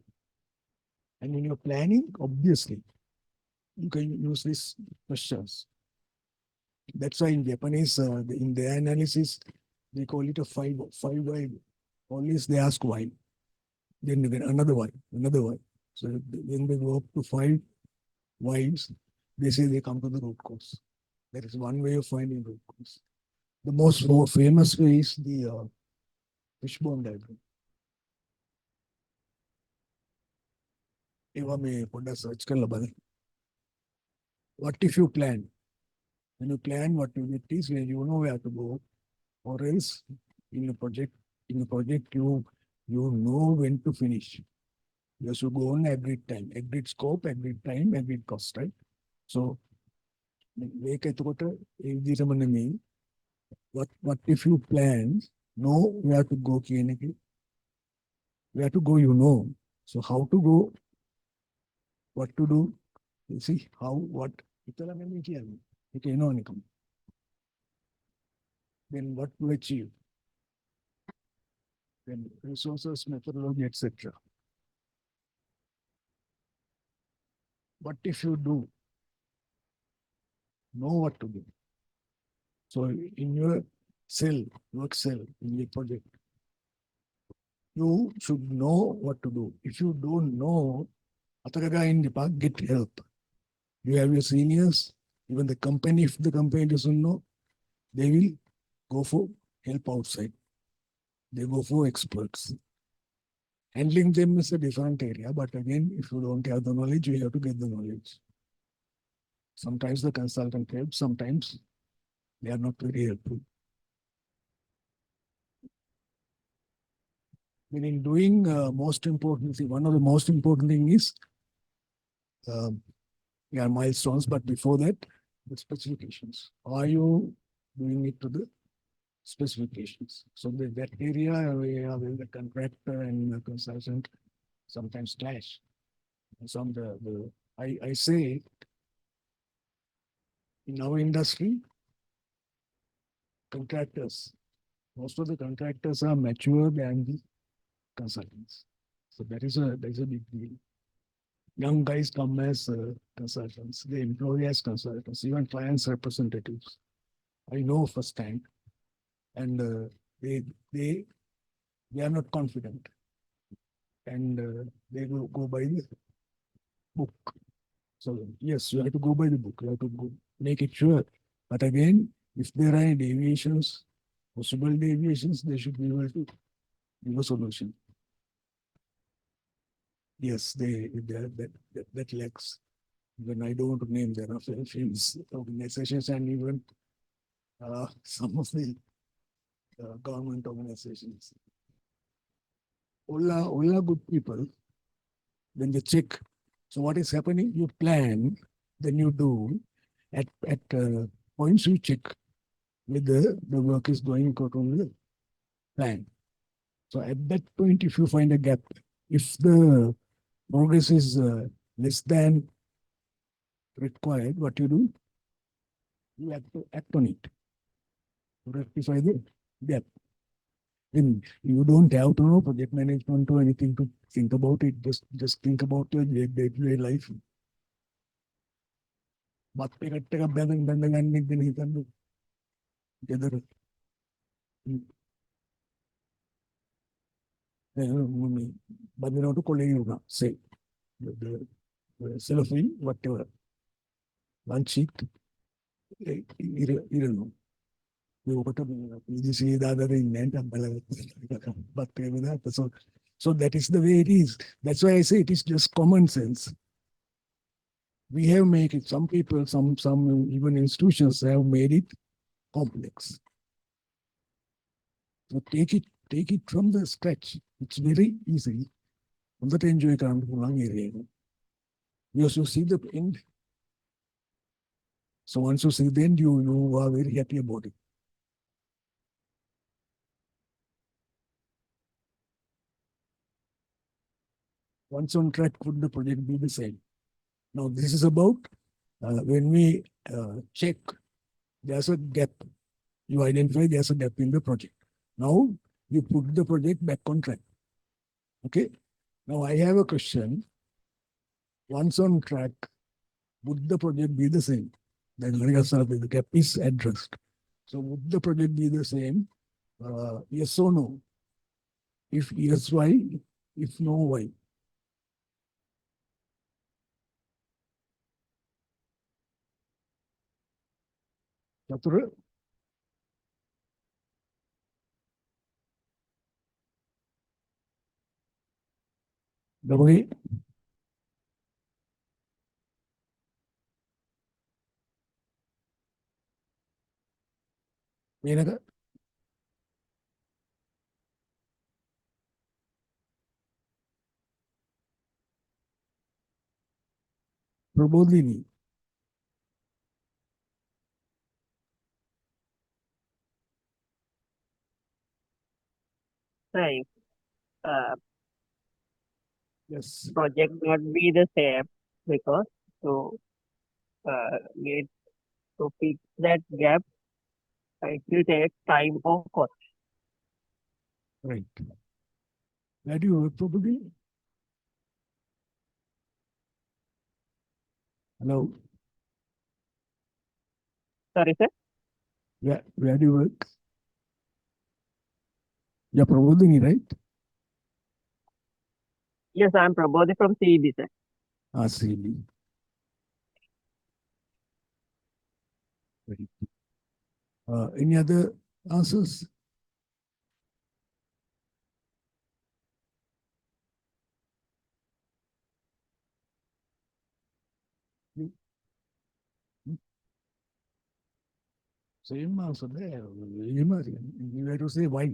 And when you're planning, obviously, you can use these questions. That's why in Japanese, in their analysis, they call it a 5 why. Always they ask why. Then another why, another why. So when they go up to 5 whys, they say they come to the root cause. That is one way of finding root cause. The most famous way is the fishbone diagram. ඒවා මේ පොඩ්ඩක් search කරලා බලන්න. What if you plan? When you plan, what you get is where you know where to go, or else in a project, you know when to finish. You should go on agreed time, agreed scope, agreed time, agreed cost, right? So මේක එතකොට ඒ විදිහටම නෙමෙයි. What if you plan, know where to go කියන එක. Where to go, you know. So how to go, what to do, you see, how, what. Itala නෙමෙයි කියන්නේ. ඒක එනවා නිකම්. Then what to achieve. Then resources, methodology, etc. What if you do? Know what to do. So in your cell, work cell in your project. You should know what to do. If you don't know, Atakaga in the park, get help. You have your seniors, even the company, if the company doesn't know, they will go for help outside. They go for experts. Handling them is a different area, but again, if you don't have the knowledge, you have to get the knowledge. Sometimes the consultant helps, sometimes they are not very helpful. When in doing most important thing, one of the most important thing is milestones, but before that, the specifications. Are you doing it to the specifications? So that area where the contractor and the consultant sometimes clash. Some I say in our industry, contractors, most of the contractors are mature than the consultants. So that is a big deal. Young guys come as consultants. They employ as consultants, even clients representatives. I know firsthand, and they are not confident, and they go by the book. So yes, you have to go by the book. You have to go, make it sure. But again, if there are any deviations, possible deviations, they should be able to give a solution. Yes, that lacks. When I don't want to name, there are famous organizations and even some of the government organizations. All are good people. Then they check. So what is happening? You plan, then you do. At points you check whether the work is going according to the plan. So at that point, if you find a gap, if the progress is less than required, what you do? You act on it to rectify the gap. And you don't have to know project management or anything to think about it. Just think about your day-to-day life. Batte kattaka බැඳගන්න ඉඳන් හිතන්න ගෙදර බඳිනකොට කොලේ වුණා say the cellophane whatever one sheet ඉරනවා ඒකට ඉදිසියේ දාදර ඉන්නේ නැහැ බත් වේදනා so that is the way it is. That's why I say it is just common sense. We have made it, some people, some even institutions have made it complex. So take it from the scratch. It's very easy. On that enjoy area. You also see the end. So once you see the end, you are very happy about it. Once on track, would the project be the same? Now this is about when we check, there's a gap. You identify there's a gap in the project. Now you put the project back on track. Okay. Now I have a question. Once on track, would the project be the same? Then the gap is addressed. So would the project be the same? Yes or no? If yes, why? If no, why? Chatura? Dabagi? Menaka? Prabodhini? Right. Yes. Project not be the same because to get to fix that gap, it will take time or cost. Right. Where do you work probably? Hello? Sorry, sir. Where do you work? You're Prabodhini, right? Yes, I'm Prabodhi from CEB, sir. CB. Very good. Any other answers? Same answer there. You have to say why.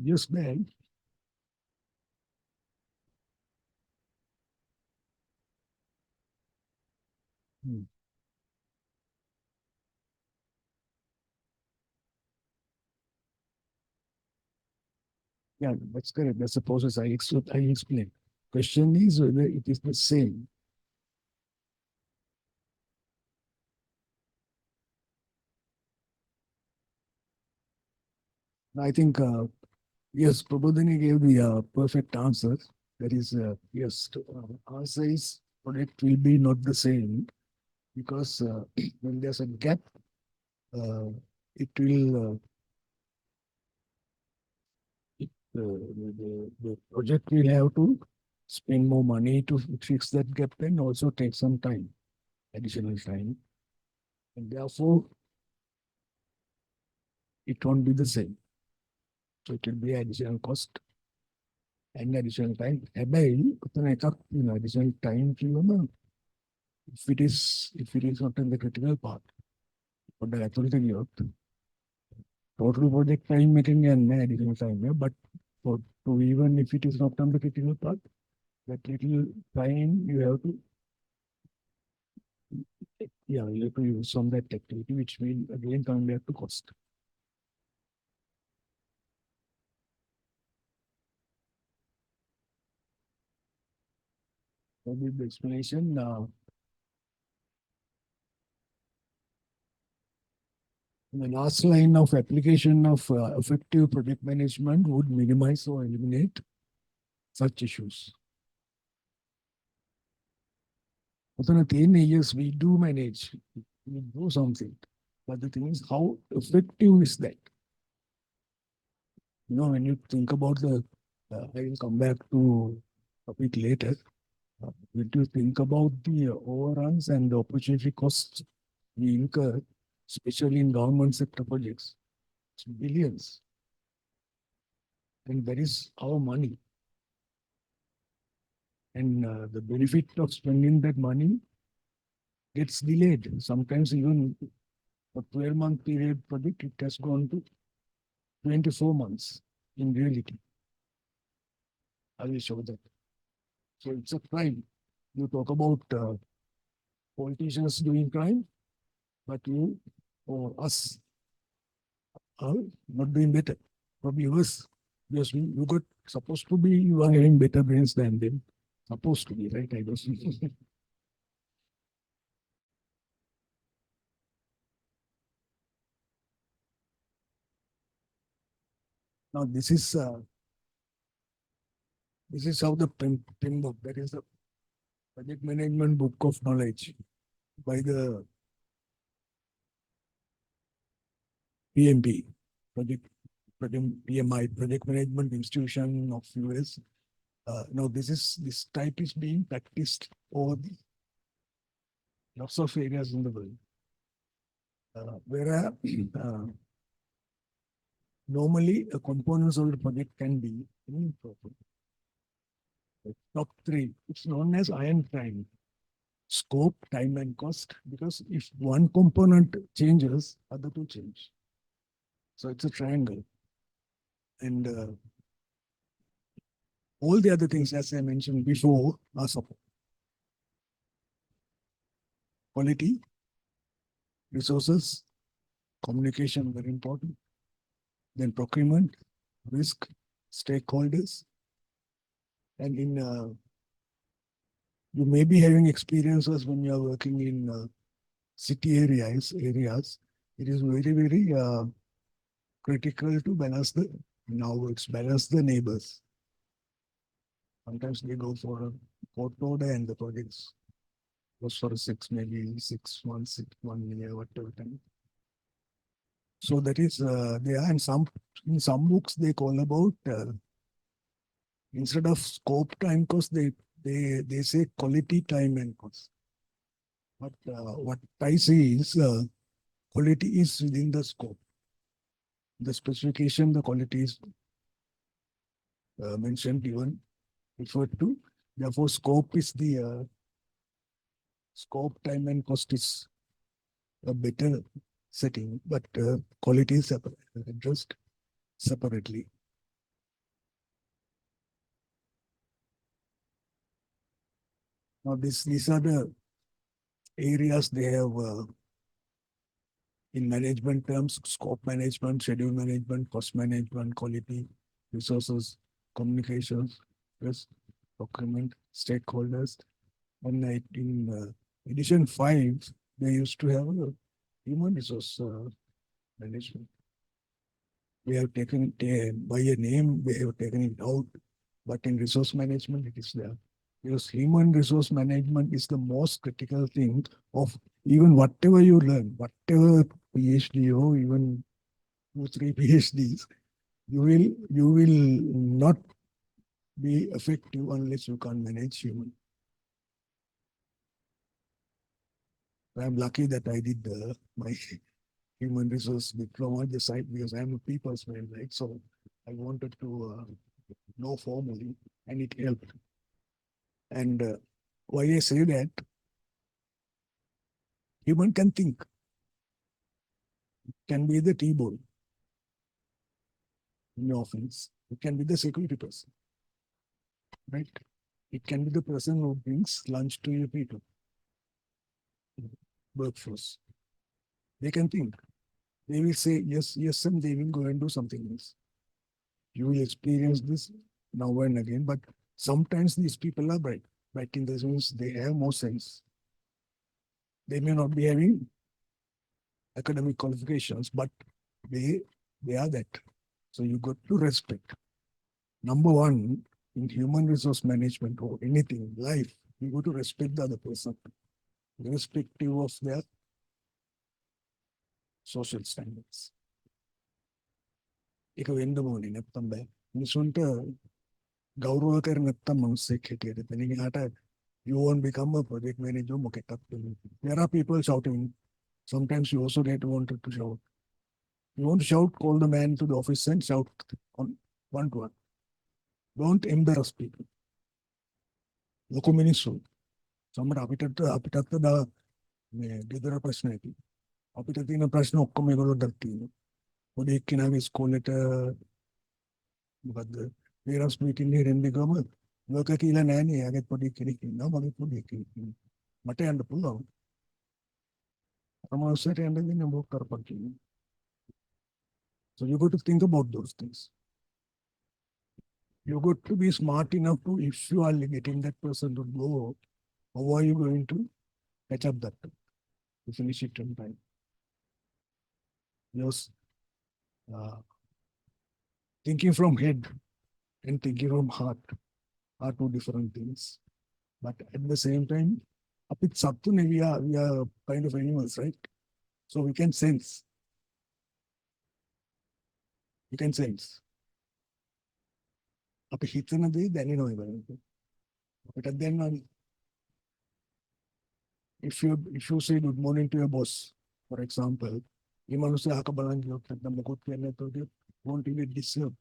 Yes, man. Hmm. Yeah, that's correct. That's the process I explained. Question is whether it is the same. I think, yes, Prabodhini gave the perfect answer. That is, yes, answer is product will be not the same because when there's a gap, it will the project will have to spend more money to fix that gap and also take some time, additional time, and therefore it won't be the same. So it will be additional cost and additional time. Additional time if it is not in the critical part, but the authority total project time making and additional time, yeah, but for to even if it is not on the critical part, that little time you have to you have to use on that activity, which will again come back to cost. So with the explanation, the last line of application of effective project management would minimize or eliminate such issues. Within 10 years, we do manage, we do something. But the thing is, how effective is that? When you think about I will come back to topic later. When you think about the overruns and the opportunity costs we incur, especially in government sector projects, it's billions. And that is our money. And the benefit of spending that money gets delayed. Sometimes even for 12-month period project, it has gone to 24 months in reality. I will show that. So it's a crime. You talk about politicians doing crime, but you or us are not doing better. Probably worse. Because you got supposed to be, you are having better brains than them. Supposed to be, right? I guess. Now this is how the PIM book, that is the Project Management Book of Knowledge by the PMP, PMI, Project Management Institution of US. Now this type is being practiced over the lots of areas in the world. Where normally a components of the project can be improper. Top three, it's known as iron triangle. Scope, time, and cost. Because if one component changes, other two change. So it's a triangle. And all the other things, as I mentioned before, are support. Quality, resources, communication, very important. Then procurement, risk, stakeholders. And you may be having experiences when you are working in city areas. It is very, very critical to balance balance the neighbors. Sometimes they go for a court order and the projects was for maybe 6 months, 1 year, whatever time. So that is there, and in some books they call about instead of scope time cost, they say quality time and cost. But what I see is quality is within the scope. The specification, the quality is mentioned, given, referred to. Therefore, scope is the scope, time, and cost is a better setting, but quality is addressed separately. Now, these are the areas they have in management terms: scope management, schedule management, cost management, quality, resources, communications, risk, procurement, stakeholders. And in edition 5, they used to have a human resource management. We have taken it by a name, we have taken it out, but in resource management, it is there. Because human resource management is the most critical thing of even whatever you learn, whatever PhD or even 2, 3 PhDs, you will not be effective unless you can manage human. I'm lucky that I did my human resource diploma at the site because I'm a people's man, right? So I wanted to know formally, and it helped. And why I say that, human can think, can be the T-ball in the office, it can be the security person, right? It can be the person who brings lunch to your people, workforce. They can think. They will say yes, yes, and they will go and do something else. You will experience this now and again, but sometimes these people are bright. Bright in the sense they have more sense. They may not be having academic qualifications, but they are that. So you got to respect. Number one, in human resource management or anything, life, you got to respect the other person, irrespective of their social standards. ඒක වෙන්න ඕනේ නැත්තම් බෑ. මිනිසුන්ට ගෞරව කරන නැත්තම් මිනිස්සෙක් හැටියට එතනින් එහාට you won't become a project manager මොකෙක්වත් වෙන්නේ. There are people shouting. Sometimes you also get wanted to shout. You want to shout, call the man to the office and shout on one-to-one. Don't embarrass people. ලොකු මිනිස්සු. සමහර අපිටත් දා මේ ගෙදර ප්‍රශ්න ඇති. අපිට තියෙන ප්‍රශ්න ඔක්කොම ඒගොල්ලන්ට තියෙනවා. පොඩි එක්කෙනාගේ ස්කෝලේට මොකද්ද පේරන්ට්ස් මීටින් එකේ එන්න ගම ලෝක කියලා නෑනේ. එයාගෙත් පොඩි කෙනෙක් ඉන්නවා, මගේ පොඩි කෙනෙක් ඉන්නවා. මට යන්න පුළුවන්. අමනුෂ්‍යයට යන්න දෙන්නේ මොකක් කරපන් කියන්නේ. So you got to think about those things. You got to be smart enough to, if you are getting that person to go, how are you going to catch up that to finish it on time? Yes. Thinking from head and thinking from heart are two different things. But at the same time, apit sattune, we are kind of animals, right? So we can sense. You can sense. අපි හිතන දේ දැනෙනවා ඒවලට. අපිට දැනනවා. If you say good morning to your boss, for example, මේ මිනිස්සු අහක බලන් ගියොත් නැත්නම් මොකොත් කියන්නේ නැතොත් won't even disturb.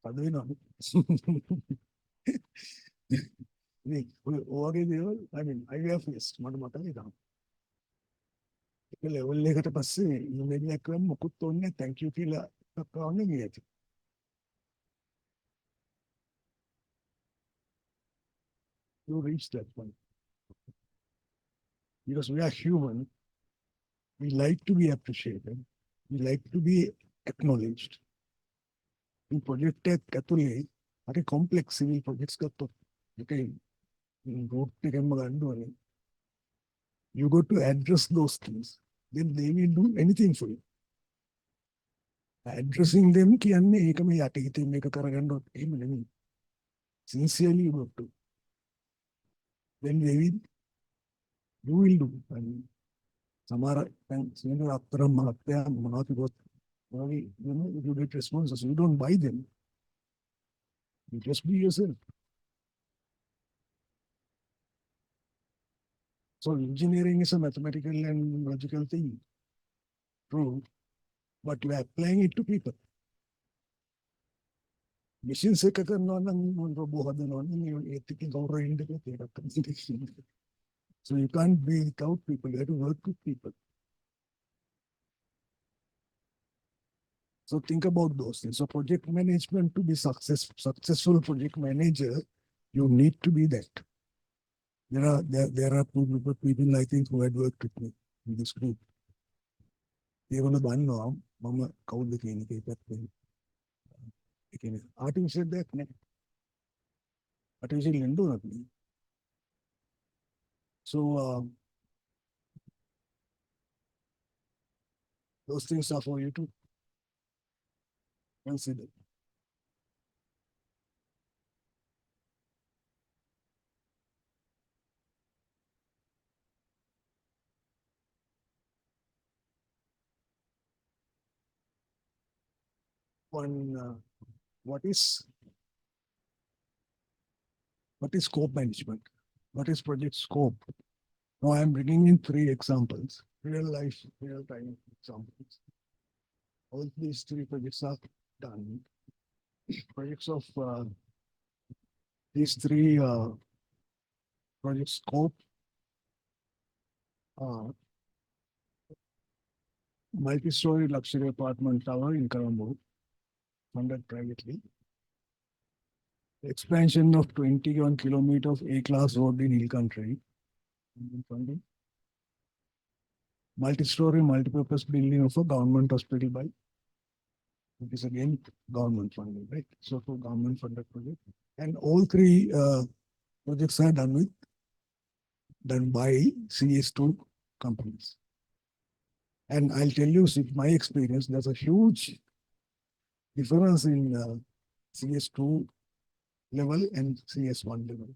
පද වෙනවා. මේ ඔයගේ දේවල් I mean I have faced මට මතකයි තාම. ඒක ලෙවල් එකකට පස්සේ ඊමේල් එකක් කරන් මොකුත් ඕනේ නැහැ thank you කියලා කවන්න ගියත්. You reach that point. Because we are human, we like to be appreciated, we like to be acknowledged. In project ඇතුලේ හරි complex civil projects ගත්තොත් ඒකේ road එකෙන්ම ගන්න ඕනේ. You got to address those things. Then they will do anything for you. Addressing them කියන්නේ ඒකම යටිහිතින් මේක කරගන්නවත් එහෙම නෙමෙයි. Sincerely you have to. Then they will, you will do. I mean, සමහර දැන් සිංහල අත්තර මහත්තයා මොනවද කිව්වොත් you get responses. You don't buy them. You just be yourself. So engineering is a mathematical and logical thing. True. But you are applying it to people. Machines එක කරනවා නම් robot හදනවා නම් ඒත් එක්ක කවුරු ඉන්නද. So you can't be without people. You have to work with people. So think about those things. So project management, to be successful project manager, you need to be that. There are people I think who had worked with me in this group. They want to ban now. Mama called the clinic. Artificial death. Artificial window. So those things are for you to consider. One, what is scope management? What is project scope? Now I am bringing in 3 examples, real life, real time examples. All these 3 projects are done. Projects of these 3 project scope are multi-story luxury apartment tower in Colombo, funded privately. Expansion of 21 kilometers of A-class road in hill country, funding. Multi-story, multi-purpose building of a government hospital by, it is again government funding, right? So for government funded project. And all 3 projects are done by CS2 companies. And I'll tell you, with my experience, there's a huge difference in CS2 level and CS1 level.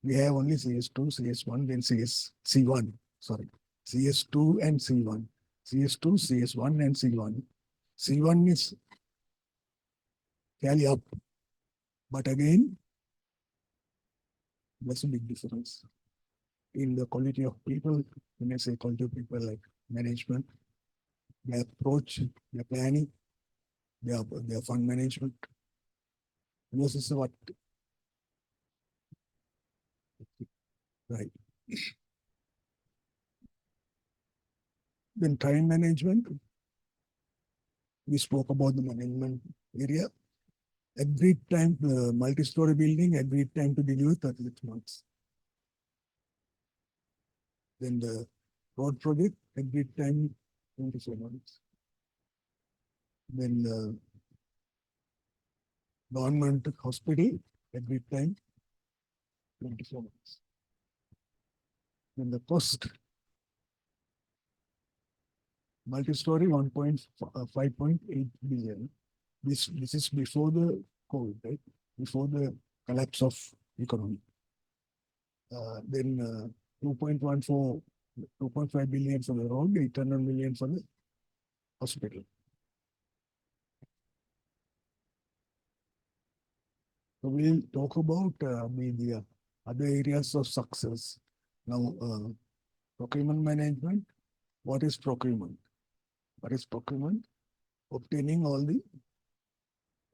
We have only CS2, CS1, then C1, sorry. CS2 and C1. CS2, CS1 and C1. C1 is fairly up. But again, there's a big difference in the quality of people. When I say quality of people, like management, their approach, their planning, their fund management. This is what, right. Then time management. We spoke about the management area. Agreed time, multi-story building, agreed time to deliver 36 months. Then the road project, agreed time 24 months. Then the government hospital, agreed time 24 months. Then the cost, multi-story 5.8 billion. This is before the COVID, right? Before the collapse of economy. Then 2.5 billion for the road, 800 million for the hospital. So we'll talk about the other areas of success. Now, procurement management. What is procurement? What is procurement? Obtaining all the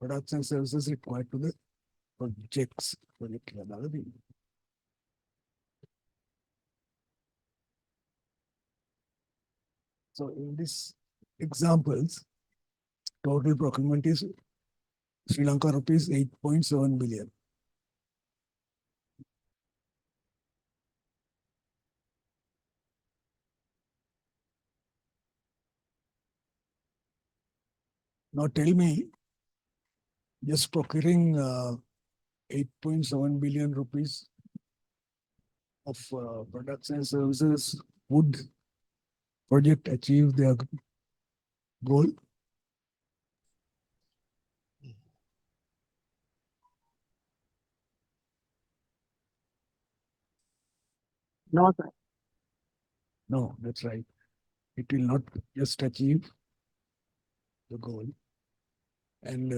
products and services required to the projects. So in these examples, total procurement is Sri Lanka rupees 8.7 billion. Now tell me, just procuring 8.7 billion rupees of products and services, would project achieve their goal? No, sir. No, that's right. It will not just achieve the goal. And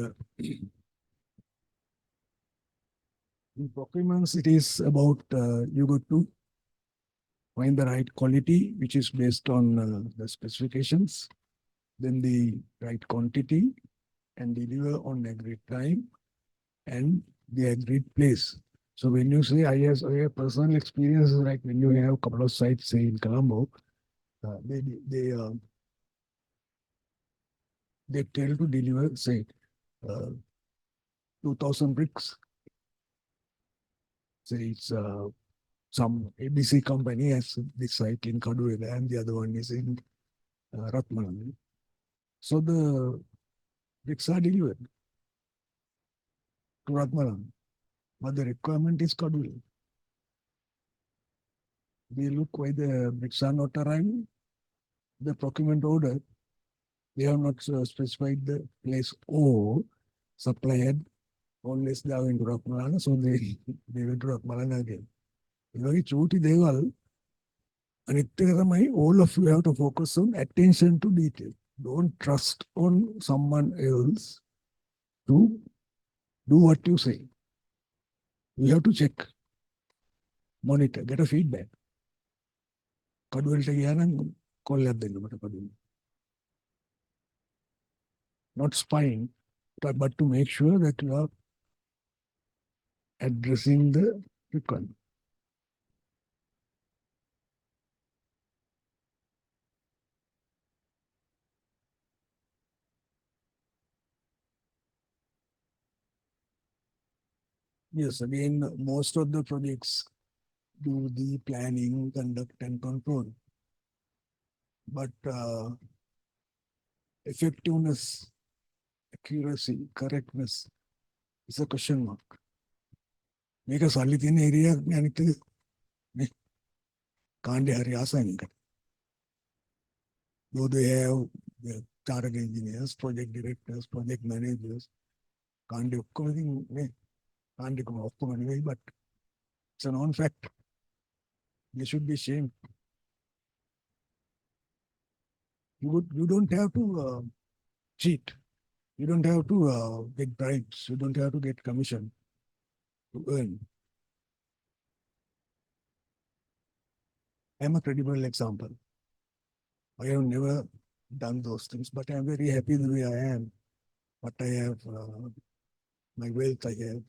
in procurements, it is about you got to find the right quality, which is based on the specifications, then the right quantity, and deliver on agreed time and the agreed place. So when you say I have personal experiences, like when you have a couple of sites, say in Colombo, they tell to deliver, say, 2,000 bricks. Say it's some ABC company has this site in Kaduvela and the other one is in Ratmalan. So the bricks are delivered to Ratmalan, but the requirement is Kaduvela. They look why the bricks are not arriving. The procurement order, they have not specified the place or supplied unless they are in Ratmalan, so they went to Ratmalan again. ඒ චූටි දේවල් අනිත් එක තමයි all of you have to focus on attention to detail. Don't trust on someone else to do what you say. You have to check, monitor, get a feedback. කඩුවලට ගියා නම් කොල්ලයක් දෙන්න මට Kaduwela. Not spying, but to make sure that you are addressing the requirement. Yes, again, most of the projects do the planning, conduct, and control. But effectiveness, accuracy, correctness is a question mark. Make a solid in area, and can't hurry assigning. Though they have the chartered engineers, project directors, project managers, can't do anything, can't do anything, but it's a known fact. They should be shamed. You don't have to cheat. You don't have to get bribes. You don't have to get commission to earn. I'm a credible example. I have never done those things, but I'm very happy the way I am. But I have my wealth I have.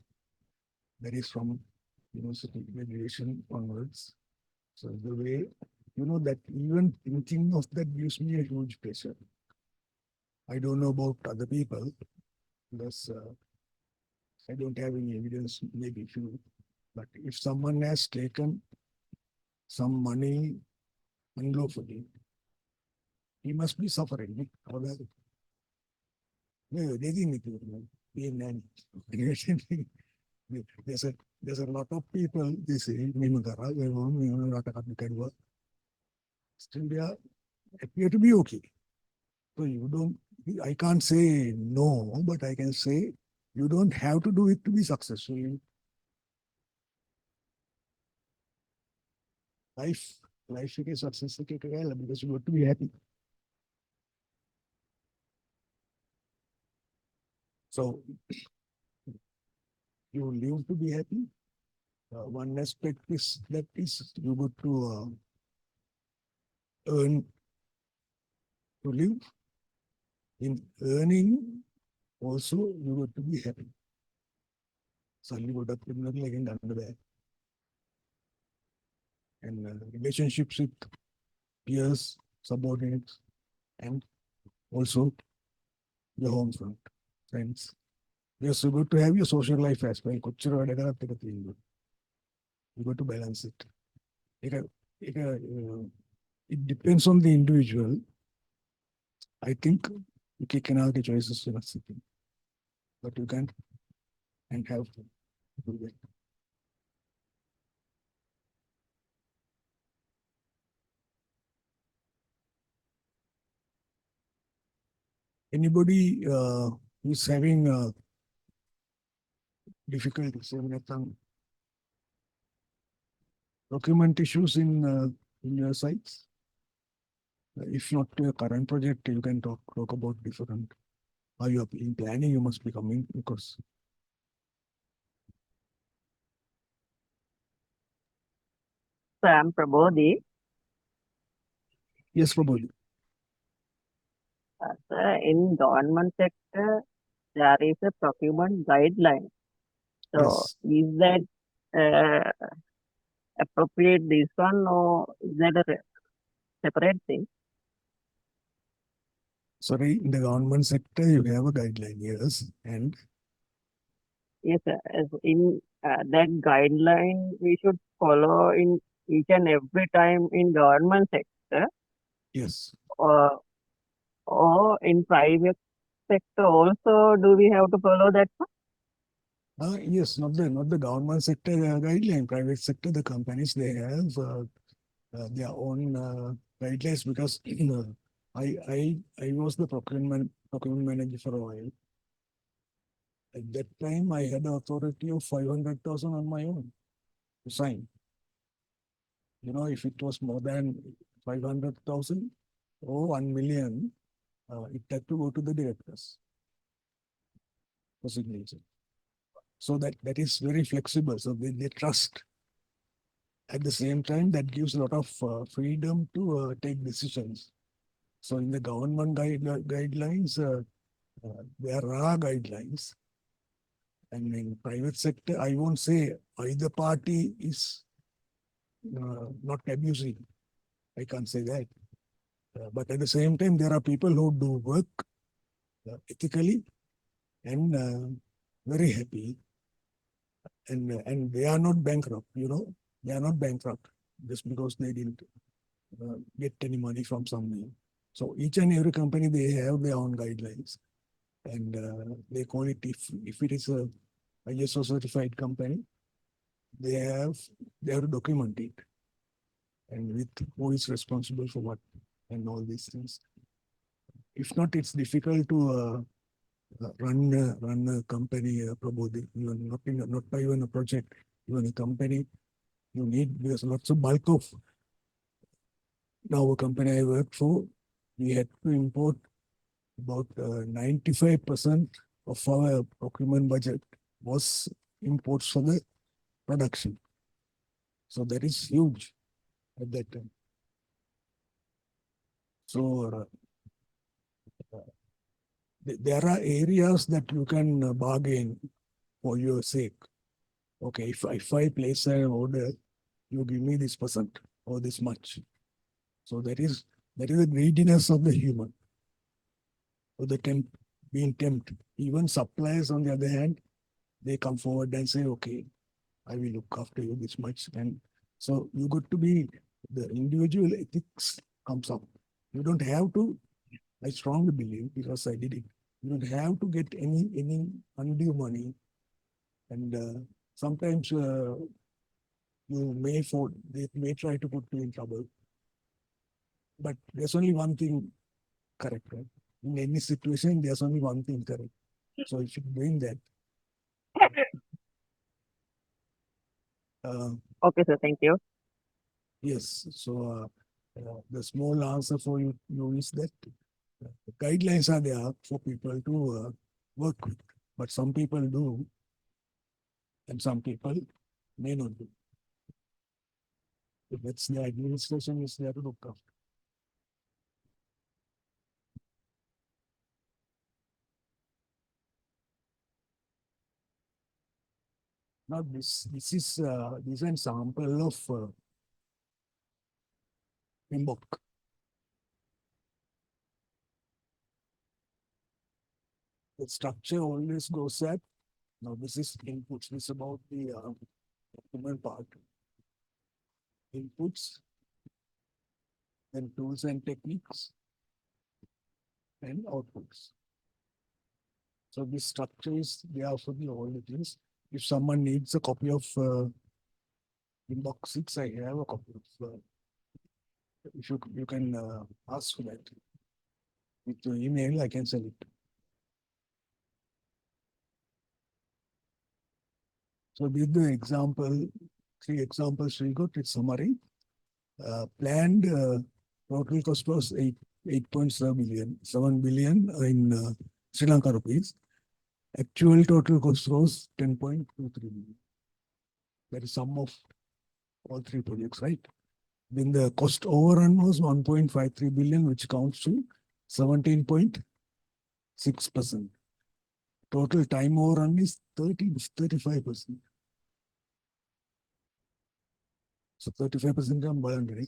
That is from university graduation onwards. So the way, that even thinking of that gives me a huge pleasure. I don't know about other people, because I don't have any evidence, maybe few. But if someone has taken some money unlawfully, he must be suffering. They didn't there's a lot of people, they say, still they appear to be okay. So I can't say no, but I can say you don't have to do it to be successful. Life is success because you got to be happy. So you live to be happy. One aspect is that is you got to earn to live. In earning, also you got to be happy. So you got up like in under there. And relationships with peers, subordinates, and also your home front, friends. Yes, you got to have your social life as well. You got to balance it. It depends on the individual. I think you can have the choices to sitting, but you can't and have to do that. Anybody who's having difficulties, procurement issues in your sites? If not your current project, you can talk about different. Are you in planning? You must be coming because So I'm Prabodhi. yes, probably. So in government sector, there is a procurement guideline. So Yes. is that appropriate this one, or is that a separate thing? Sorry, in the government sector, you have a guideline, yes, and Yes, sir. As in that guideline, we should follow in each and every time in government sector, yes. or in private sector also. Do we have to follow that one? Yes, not the government sector guideline. Private sector, the companies they have their own guidelines because I was the procurement manager for a while. At that time, I had an authority of 500,000 on my own to sign. You know, if it was more than 500,000 or 1 million, it had to go to the directors for signature. So that is very flexible. So they trust. At the same time, that gives a lot of freedom to take decisions. So in the government guidelines, there are guidelines. And in private sector, I won't say either party is not abusing. I can't say that. But at the same time, there are people who do work ethically and very happy. And they are not bankrupt, you know. They are not bankrupt just because they didn't get any money from somewhere. So each and every company, they have their own guidelines. And they call it, if it is a ISO certified company, they have to document it. And with who is responsible for what and all these things. If not, it's difficult to run a company, Prabodhi, even not even a project, even a company. You need, there's lots of bulk of. Now, a company I worked for, we had to import about 95% of our procurement budget was imports for the production. So that is huge at that time. So there are areas that you can bargain for your sake. Okay, if I place an order, you give me this percent or this much. So that is the greediness of the human, or the being tempted. Even suppliers, on the other hand, they come forward and say, okay, I will look after you this much. And so you got to be, the individual ethics comes up. You don't have to, I strongly believe, because I did it, you don't have to get any undue money. And sometimes they may try to put you in trouble. But there's only one thing correct, right? In any situation, there's only one thing correct. So if you're doing that, Okay, sir. Thank you. yes. So the small answer for you is that the guidelines are there for people to work with, but some people do, and some people may not do. So that's the administration is there to look after. Now this is an example of PMBOK. The structure always goes at, now this is inputs, this is about the document part. Inputs, then tools and techniques, and outputs. So this structure is there for the all the things. If someone needs a copy of inbox 6, I have a copy of. If you can ask for that with your email, I can send it. So this is the example three examples we got. It's summary. Planned total cost was 8.7 billion, 7 billion in Sri Lanka rupees. Actual total cost was 10.23 billion. That is sum of all three projects, right? Then the cost overrun was 1.53 billion, which counts to 17.6%. Total time overrun is 35%. So 35% are voluntary.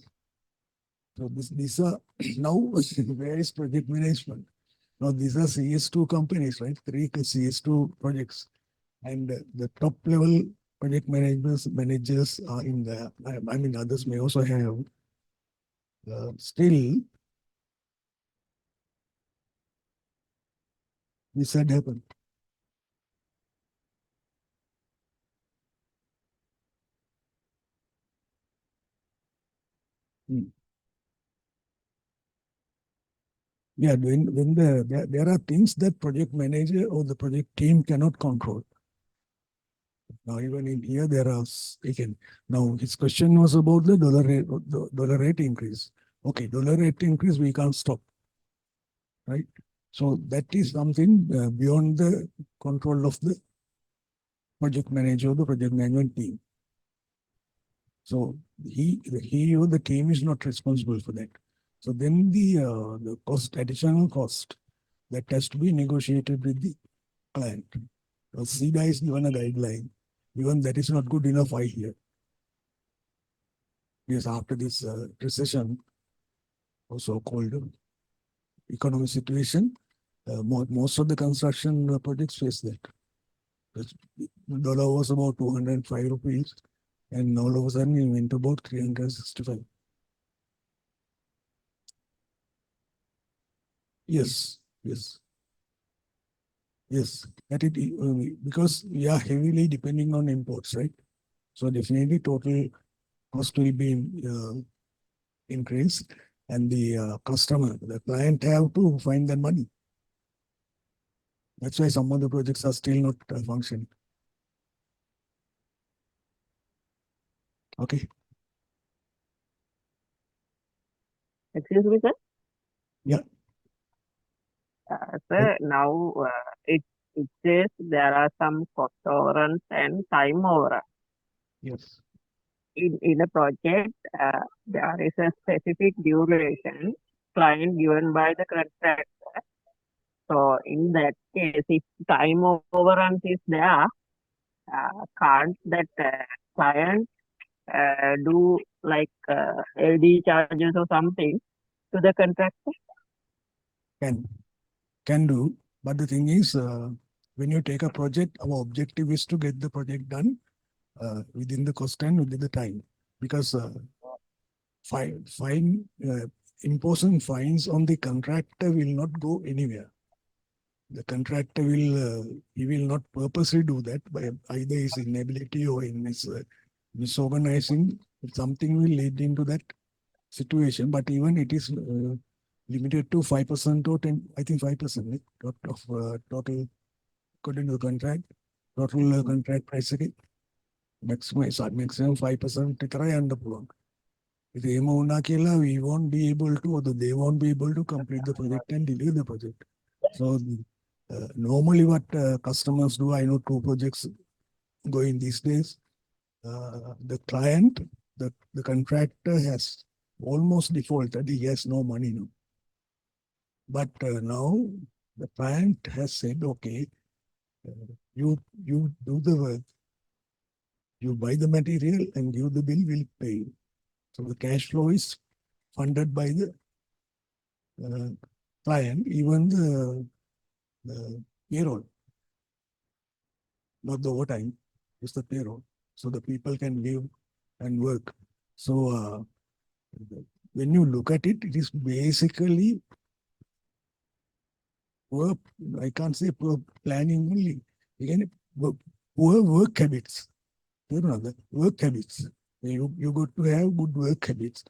So these are now various project management. Now these are CS2 companies, right? Three CS2 projects. And the top level project managers are in there. I mean, others may also have. Still, this had happened. Yeah, when there are things that project manager or the project team cannot control. Now, even in here, there are, again, now his question was about the dollar rate increase. Okay, dollar rate increase, we can't stop, right? So that is something beyond the control of the project manager or the project management team. So he or the team is not responsible for that. So then the cost, additional cost, that has to be negotiated with the client. So SIDA is given a guideline. Even that is not good enough, I hear. Because after this recession, or so-called economic situation, most of the construction projects face that. The dollar was about 205 rupees, and all of a sudden it went about 365. Yes, yes. Yes, that it because we are heavily depending on imports, right? So definitely total cost will be increased, and the customer, the client, have to find that money. That's why some of the projects are still not functioning. Okay. Excuse me, sir. Yeah. Sir, now it says there are some cost overruns and time overrun. Yes. In a project, there is a specific duration client given by the contractor. So in that case, if time overruns is there, can't that client do like LD charges or something to the contractor? Can do, but the thing is, when you take a project, our objective is to get the project done within the cost and within the time, because imposing fines on the contractor will not go anywhere. The contractor he will not purposely do that by either his inability or in his misorganizing. Something will lead into that situation, but even it is limited to 5% or 10, I think 5% of total, according to the contract, total contract price. Maximum 5% විතරයි පුළුවන්. If we won't be able to, or they won't be able to complete the project and deliver the project. So normally what customers do, I know 2 projects going these days. The client, the contractor has almost defaulted. He has no money now. But now the client has said, okay, you do the work, you buy the material and give the bill, we'll pay you. So the cash flow is funded by the client, even the payroll, not the overtime, it's the payroll. So the people can live and work. So when you look at it, it is basically poor, I can't say poor planning only. Again, poor work habits. You know, the work habits. You got to have good work habits.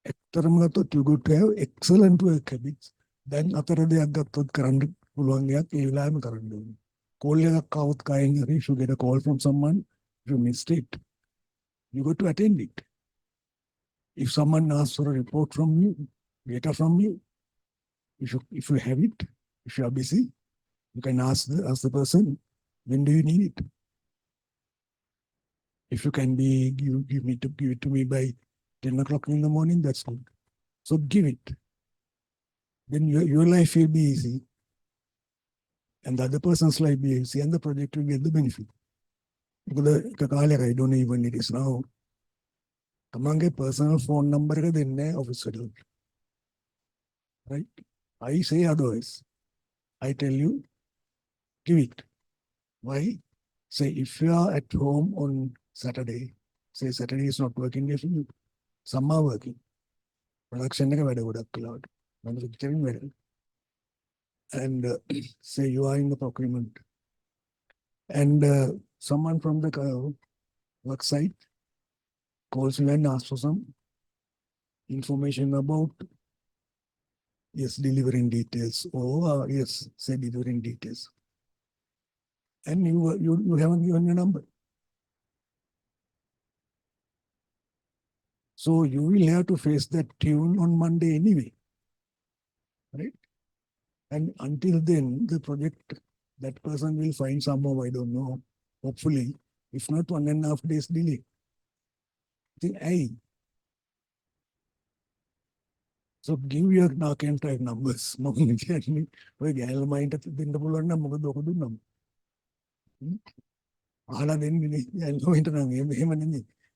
You got to have excellent work habits. Then after they got කරන්න පුළුවන් එකක් ඒ වෙලාවෙම කරන්න ඕනේ. Call එකක් આવුත් කයින් හරි, you get a call from someone, you missed it. You got to attend it. If someone asks for a report from you, data from you, if you have it, if you are busy, you can ask the person, when do you need it? If you can give it to me by 10 o'clock in the morning, that's good. So give it. Then your life will be easy. And the other person's life will be easy, and the project will get the benefit. Because I don't know even it is now. Among a personal phone number, then office. Right? I say otherwise. I tell you, give it. Why? Say if you are at home on Saturday, say Saturday is not working day for you. Some are working. Production manufacturing better. And say you are in the procurement. And someone from the work site calls you and asks for some information about delivering details, or say delivering details. And you haven't given your number. So you will have to face that tune on Monday anyway. Right? And until then, the project, that person will find somehow, I don't know, hopefully, if not 1.5 days delay. So give your knock and try numbers.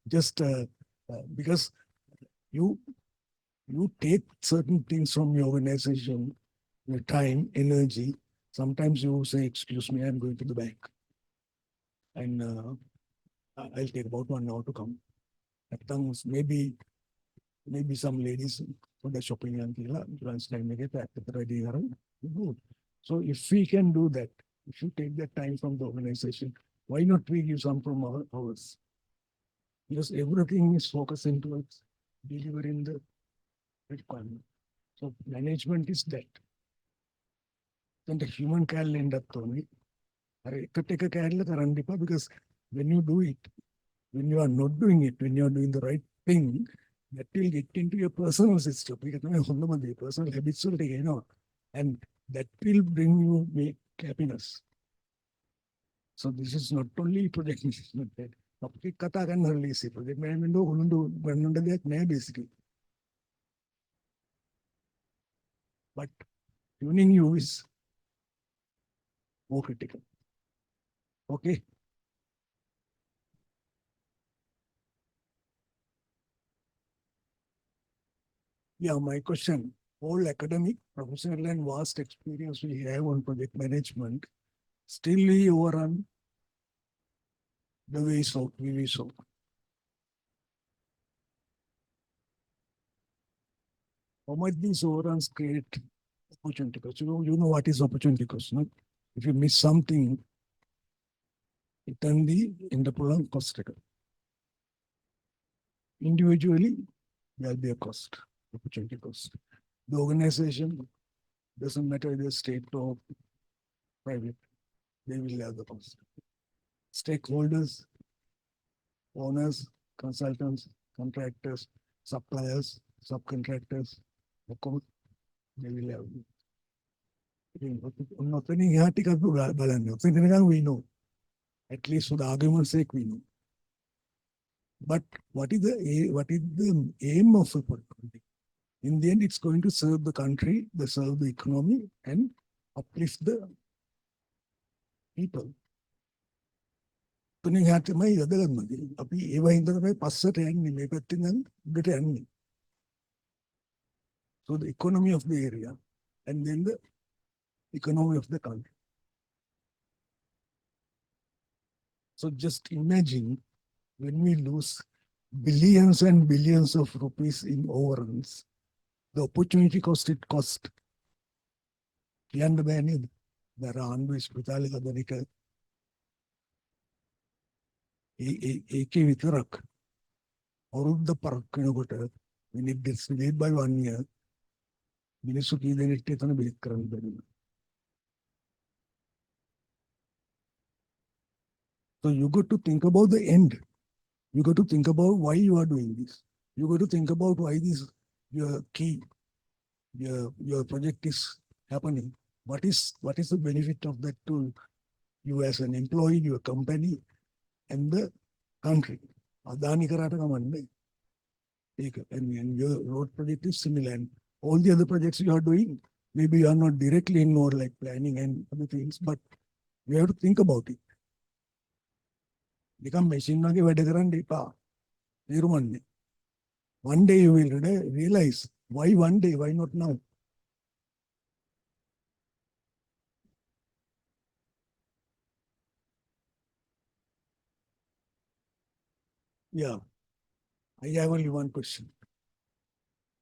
Just because you take certain things from your organization, your time, energy. Sometimes you say, excuse me, I'm going to the bank. And I'll take about 1 hour to come. At times, maybe some ladies for the shopping and lunchtime they get back to the ready. So if we can do that, if you take that time from the organization, why not we give some from ours? Because everything is focusing towards delivering the requirement. So management is that. Then the human can end up to because when you do it, when you are not doing it, when you are doing the right thing, that will get into your personal system. Personal habits will take, and that will bring you make happiness. So this is not only project management. Project management basically. But tuning you is more critical. Okay. Yeah, my question, all academic, professional and vast experience we have on project management, still we overrun the way we saw. How much these overruns create opportunity cost? You know what is opportunity cost, no? If you miss something, it can be in the prolonged cost record. Individually, there'll be a cost, opportunity cost. The organization, doesn't matter whether state or private, they will have the cost. Stakeholders, owners, consultants, contractors, suppliers, subcontractors, they will have. We know. At least for the argument's sake, we know. But what is the aim of a policy? In the end, it's going to serve the country, serve the economy, and uplift the people. So the economy of the area, and then the economy of the country. So just imagine when we lose billions and billions of rupees in overruns, the opportunity cost it cost. Beyond the banning, there are unwithout America. AK Vitarak, or the park, when it gets delayed by 1 year, Minisuki then it takes on a big current. So you got to think about the end. You got to think about why you are doing this. You got to think about why this your key, your project is happening. What is the benefit of that to you as an employee, your company, and the country? Adani Karata Kamande. And your road project is similar. And all the other projects you are doing, maybe you are not directly involved like planning and other things, but you have to think about it. Become machine වගේ වැඩ කරන්න එපා. තේරුමන්නේ. One day you will realize why one day, why not now? Yeah, I have only one question.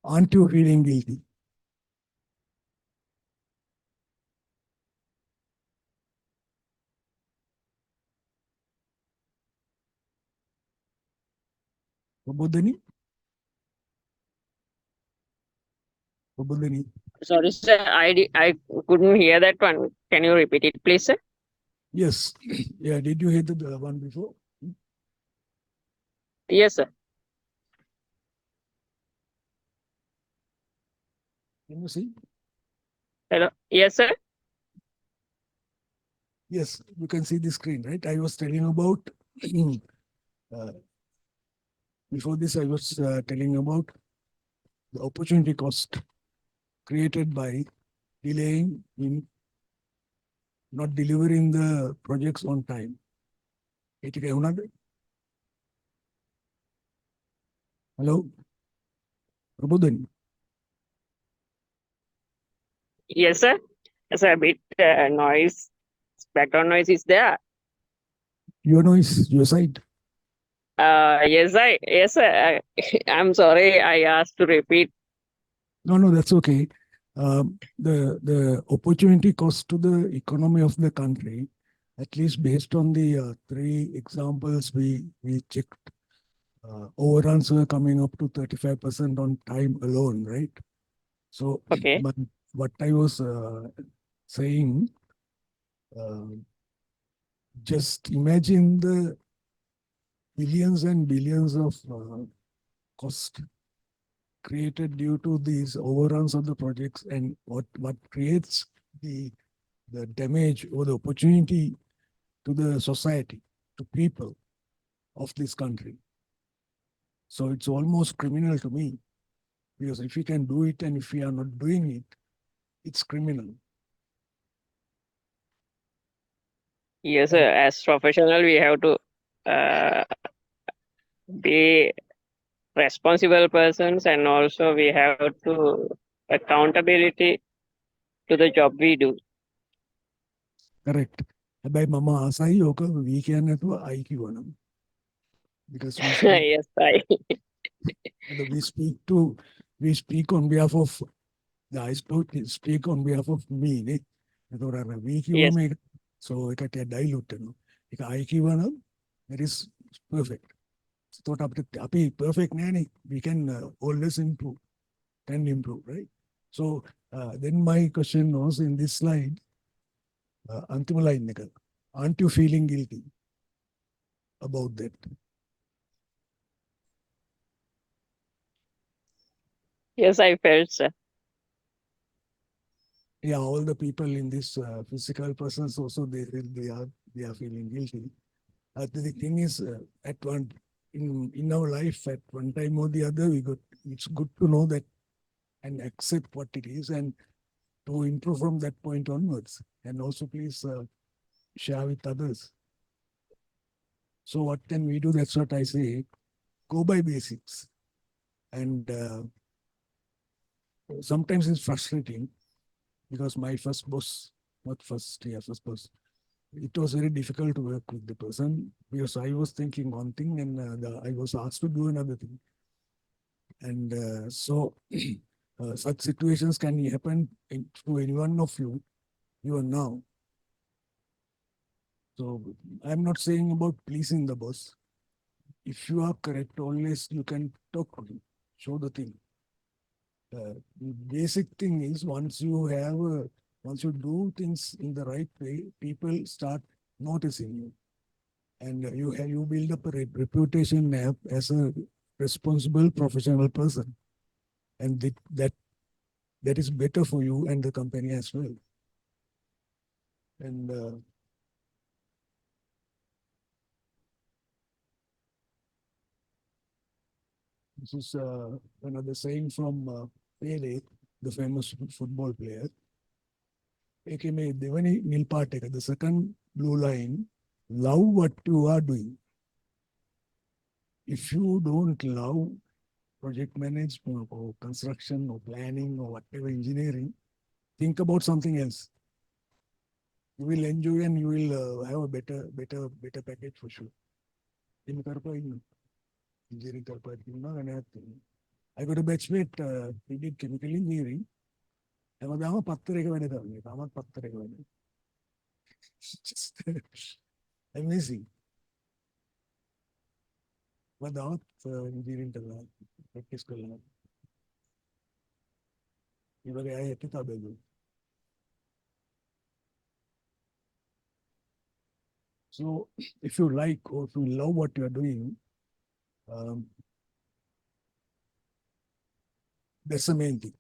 Aren't you feeling guilty? Prabodhani? Prabodhani? Sorry, sir. I couldn't hear that one. Can you repeat it, please, sir? Yes. Yeah, did you hear the one before? Yes, sir. Can you see? Hello. Yes, sir. Yes, you can see the screen, right? I was telling about, before this, I was telling about the opportunity cost created by delaying in not delivering the projects on time. Hello? Prabodhani? Yes, sir. There's a bit noise. Background noise is there. Your noise, your side. Yes, sir. I'm sorry. I asked to repeat. No, that's okay. The opportunity cost to the economy of the country, at least based on the three examples we checked, overruns were coming up to 35% on time alone, right? So, Okay. but what I was saying, just imagine the billions and billions of cost created due to these overruns of the projects, and what creates the damage or the opportunity to the society, to people of this country. So it's almost criminal to me, because if we can do it and if we are not doing it, it's criminal. Yes, sir. As professional, we have to be responsible persons, and also we have to accountability to the job we do. Correct. හැබැයි මම ආසයි ඕක වී කියන්න නැතුව අයි කිව්වනම්. Because Yes, we speak on behalf of the I speak on behalf of me නේ. එතකොට අර වී කිව්වම Yes. ඒක so ඒකට dilute වෙනවා. ඒක අයි කිව්වනම් that is perfect. එතකොට අපිට අපි perfect නෑනේ. We can always improve. Can improve, right? So then my question was in this slide, අන්තිම line එක. Aren't you feeling guilty about that? Yes, I felt, sir. Yeah, all the people in this physical persons also they are feeling guilty. The thing is, at one in our life, at one time or the other, it's good to know that and accept what it is and to improve from that point onwards. And also, please share with others. So, what can we do? That's what I say. Go by basics, and sometimes it's frustrating. Because my first boss, first boss, it was very difficult to work with the person because I was thinking one thing and I was asked to do another thing. And so such situations can happen to any one of you, even now. So I'm not saying about pleasing the boss. If you are correct, always you can talk to him, show the thing. Basic thing is once you do things in the right way, people start noticing you. and you build up a reputation as a responsible professional person, and that is better for you and the company as well. And this is another saying from Pele, the famous football player. The second blue line, love what you are doing. If you don't love project management or construction or planning or whatever engineering, think about something else. You will enjoy and you will have a better package for sure. Engineering I got a batchmate, he did chemical engineering. හැමදාම පත්තරයක වැඩ කරන්නේ. තාමත් පත්තරයක වැඩ. Just amazing. වදාවත් engineering කරලා practice කරලා. ඒ වගේ අය හිටිය තබෙලු. So if you like or if you love what you are doing, that's the main thing.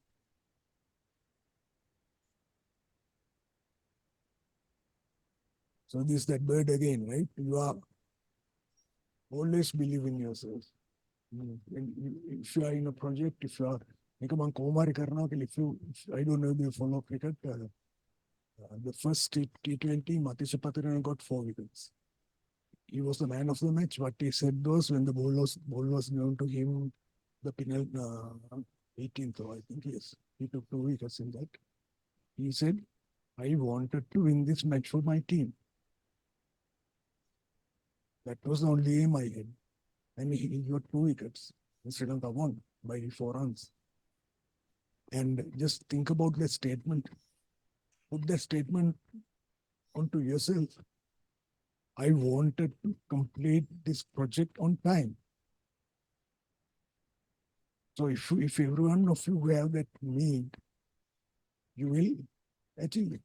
So this is that bird again, right? You are always believe in yourself. If you are in a project, if you are, if I don't know if you follow cricket, the first T20, Matisha Patirana got 4 wickets. He was the man of the match. What he said was when the ball was given to him, the penalty, 18th, I think, yes, he took 2 wickets in that. He said, I wanted to win this match for my team. That was the only aim I had. And he got 2 wickets. And Sri Lanka won by 4 runs. And just think about that statement. Put that statement onto yourself. I wanted to complete this project on time. So if every one of you have that need, you will achieve it.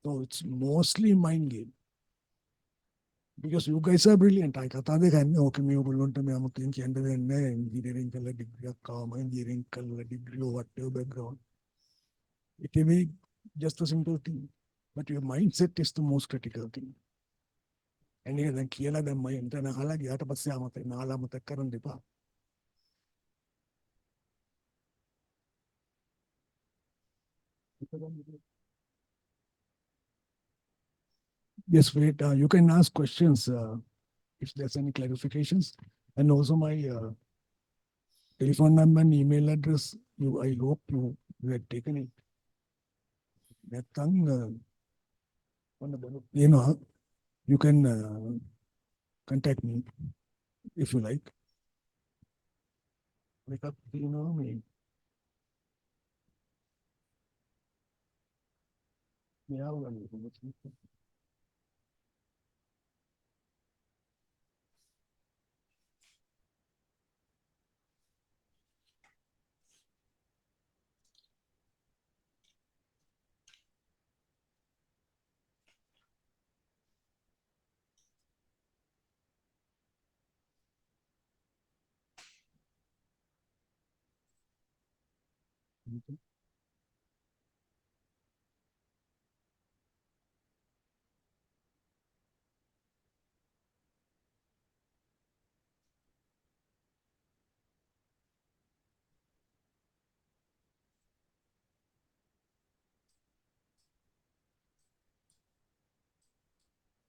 So it's mostly mind game. Because you guys are brilliant. I thought they can okay, me to me I'm thinking engineering color degree, engineering color degree, whatever background. It may be just a simple thing, but your mindset is the most critical thing. And then Kiela then my internal halagi at Basamata, Nalamata current depa. Yes, wait, you can ask questions if there's any clarifications. And also my telephone number and email address, I hope you had taken it. That tongue, you know, you can contact me if you like. Wake up, you know me. Yeah,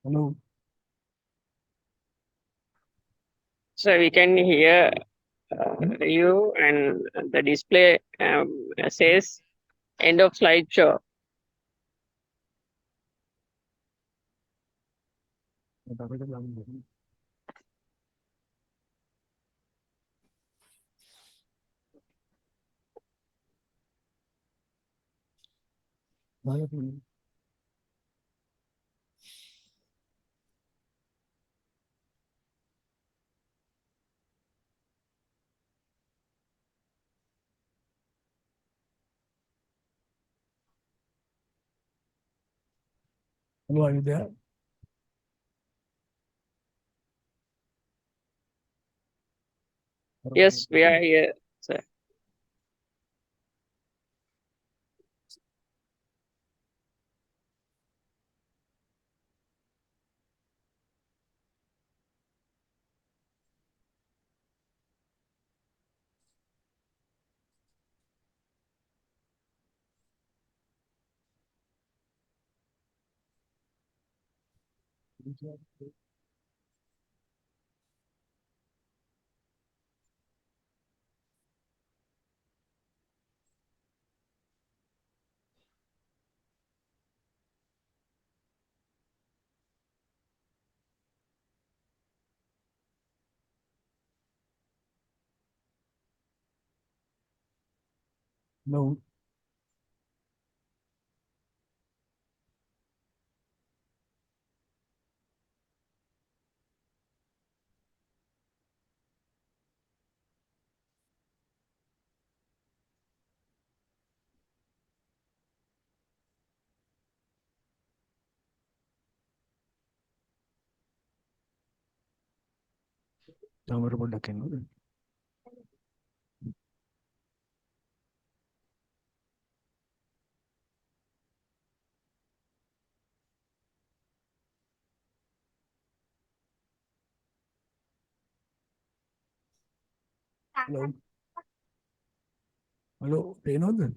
hello. So we can hear you, and the display says end of slideshow. Hello, are you there? Yes, we are here, sir. No. Hello. Hello, Renod.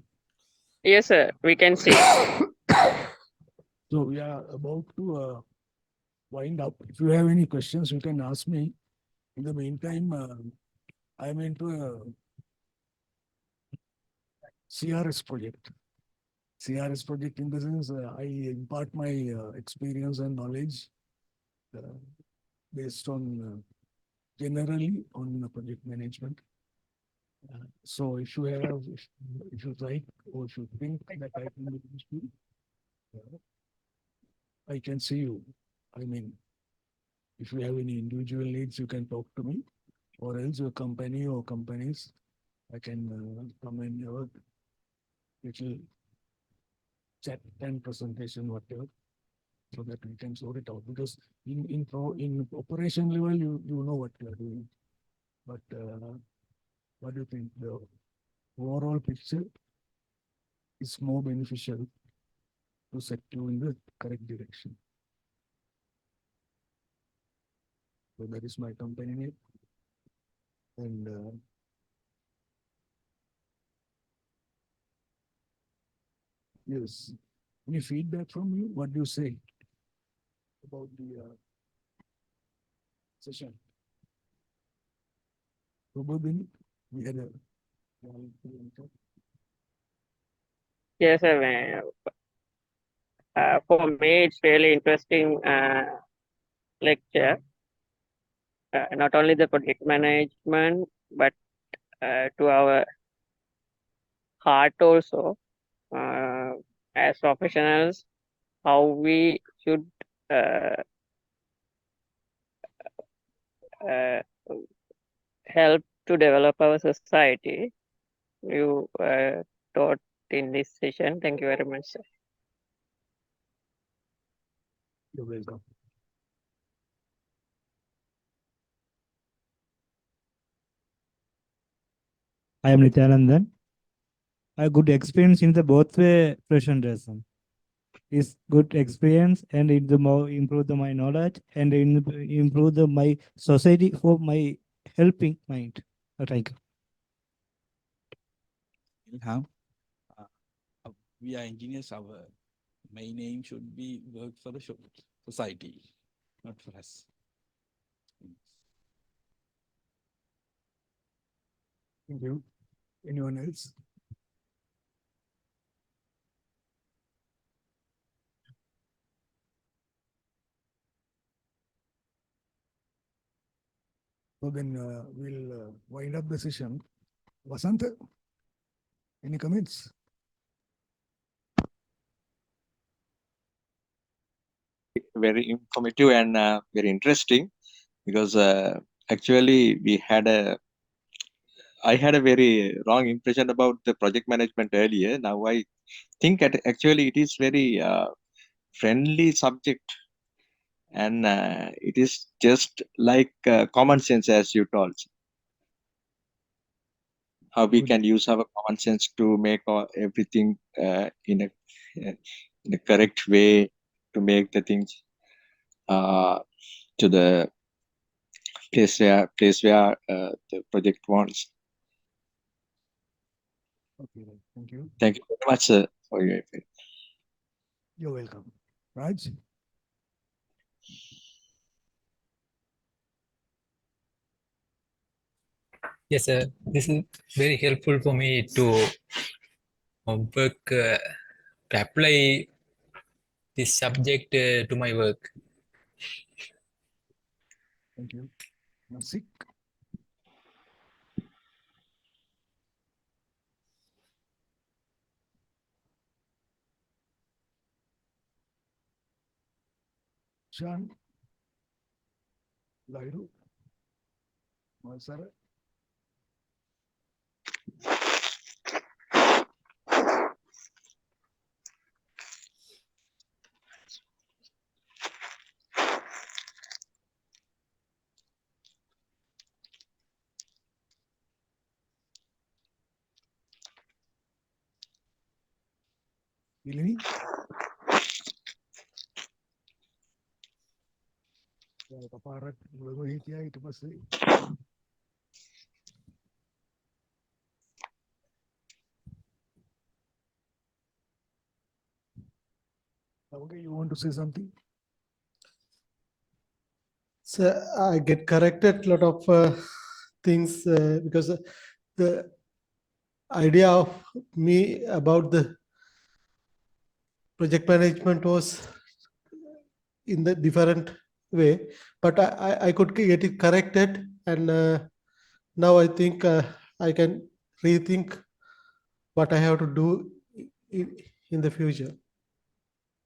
Yes, sir, we can see. So we are about to wind up. If you have any questions, you can ask me. In the meantime, I'm into a CRS project. CRS project in the sense I impart my experience and knowledge uh, based on generally on project management. So if you have, if you like, or if you think that I can do this too, I can see you. I mean, if you have any individual needs, you can talk to me, or else your company or companies, I can come and have a little chat and presentation, whatever, so that we can sort it out. Because in operation level, you know what you are doing, but what do you think? The overall picture is more beneficial to set you in the correct direction. So that is my company name. And yes, any feedback from you? What do you say about the session? Probably we had a Yes, sir. For me, it's really interesting lecture. Not only the project management, but to our heart also, as professionals, how we should uh, uh, help to develop our society. You taught in this session. Thank you very much, sir. You're welcome. I am Nityanandan. I have good experience in the both way presentation. Is good experience and it the more improve the my knowledge and improve the my society for my helping mind. Thank you. Ilham, we are engineers. Our main aim should be work for the society, not for us. Thank you. Anyone else? So then we'll wind up the session. Vasant, any comments? Very informative and very interesting because actually I had a very wrong impression about the project management earlier. Now I think actually it is very friendly subject, and it is just like common sense, as you told. How we Good. can use our common sense to make everything in a correct way, to make the things to the place where the project wants. Okay, right. Thank you. Thank you very much, sir, for your effort. You're welcome. Raj? Yes, sir. This is very helpful for me to work, to apply this subject to my work. Thank you. Nasik? Sean? Lairu? Masara? Ilini? Kaparat, bago hitiya ito pa si. Okay, you want to say something? So I get corrected a lot of things because the idea of me about the project management was in the different way, but I could get it corrected, and now I think I can rethink what I have to do in the future.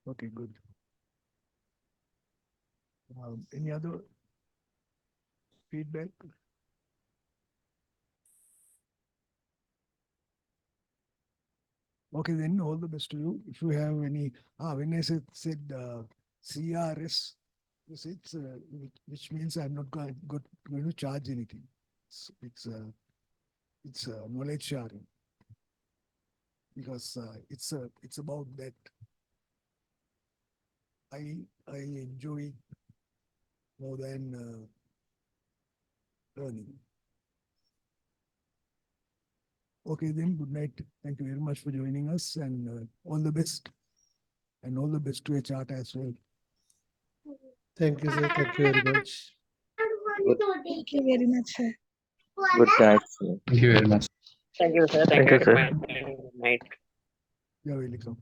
Okay, good. Any other feedback? Okay, then all the best to you. If you have any, when I said CRS, which means I'm not going to charge anything. It's knowledge sharing, because it's about that. I enjoy more than learning. Okay, then good night. Thank you very much for joining us, and all the best. And all the best to HR as well. Thank you, sir. Thank you very much. Thank you very much, sir. Good night, sir. Thank you very much. Thank you, sir. Thank you, sir. Good night. You're welcome.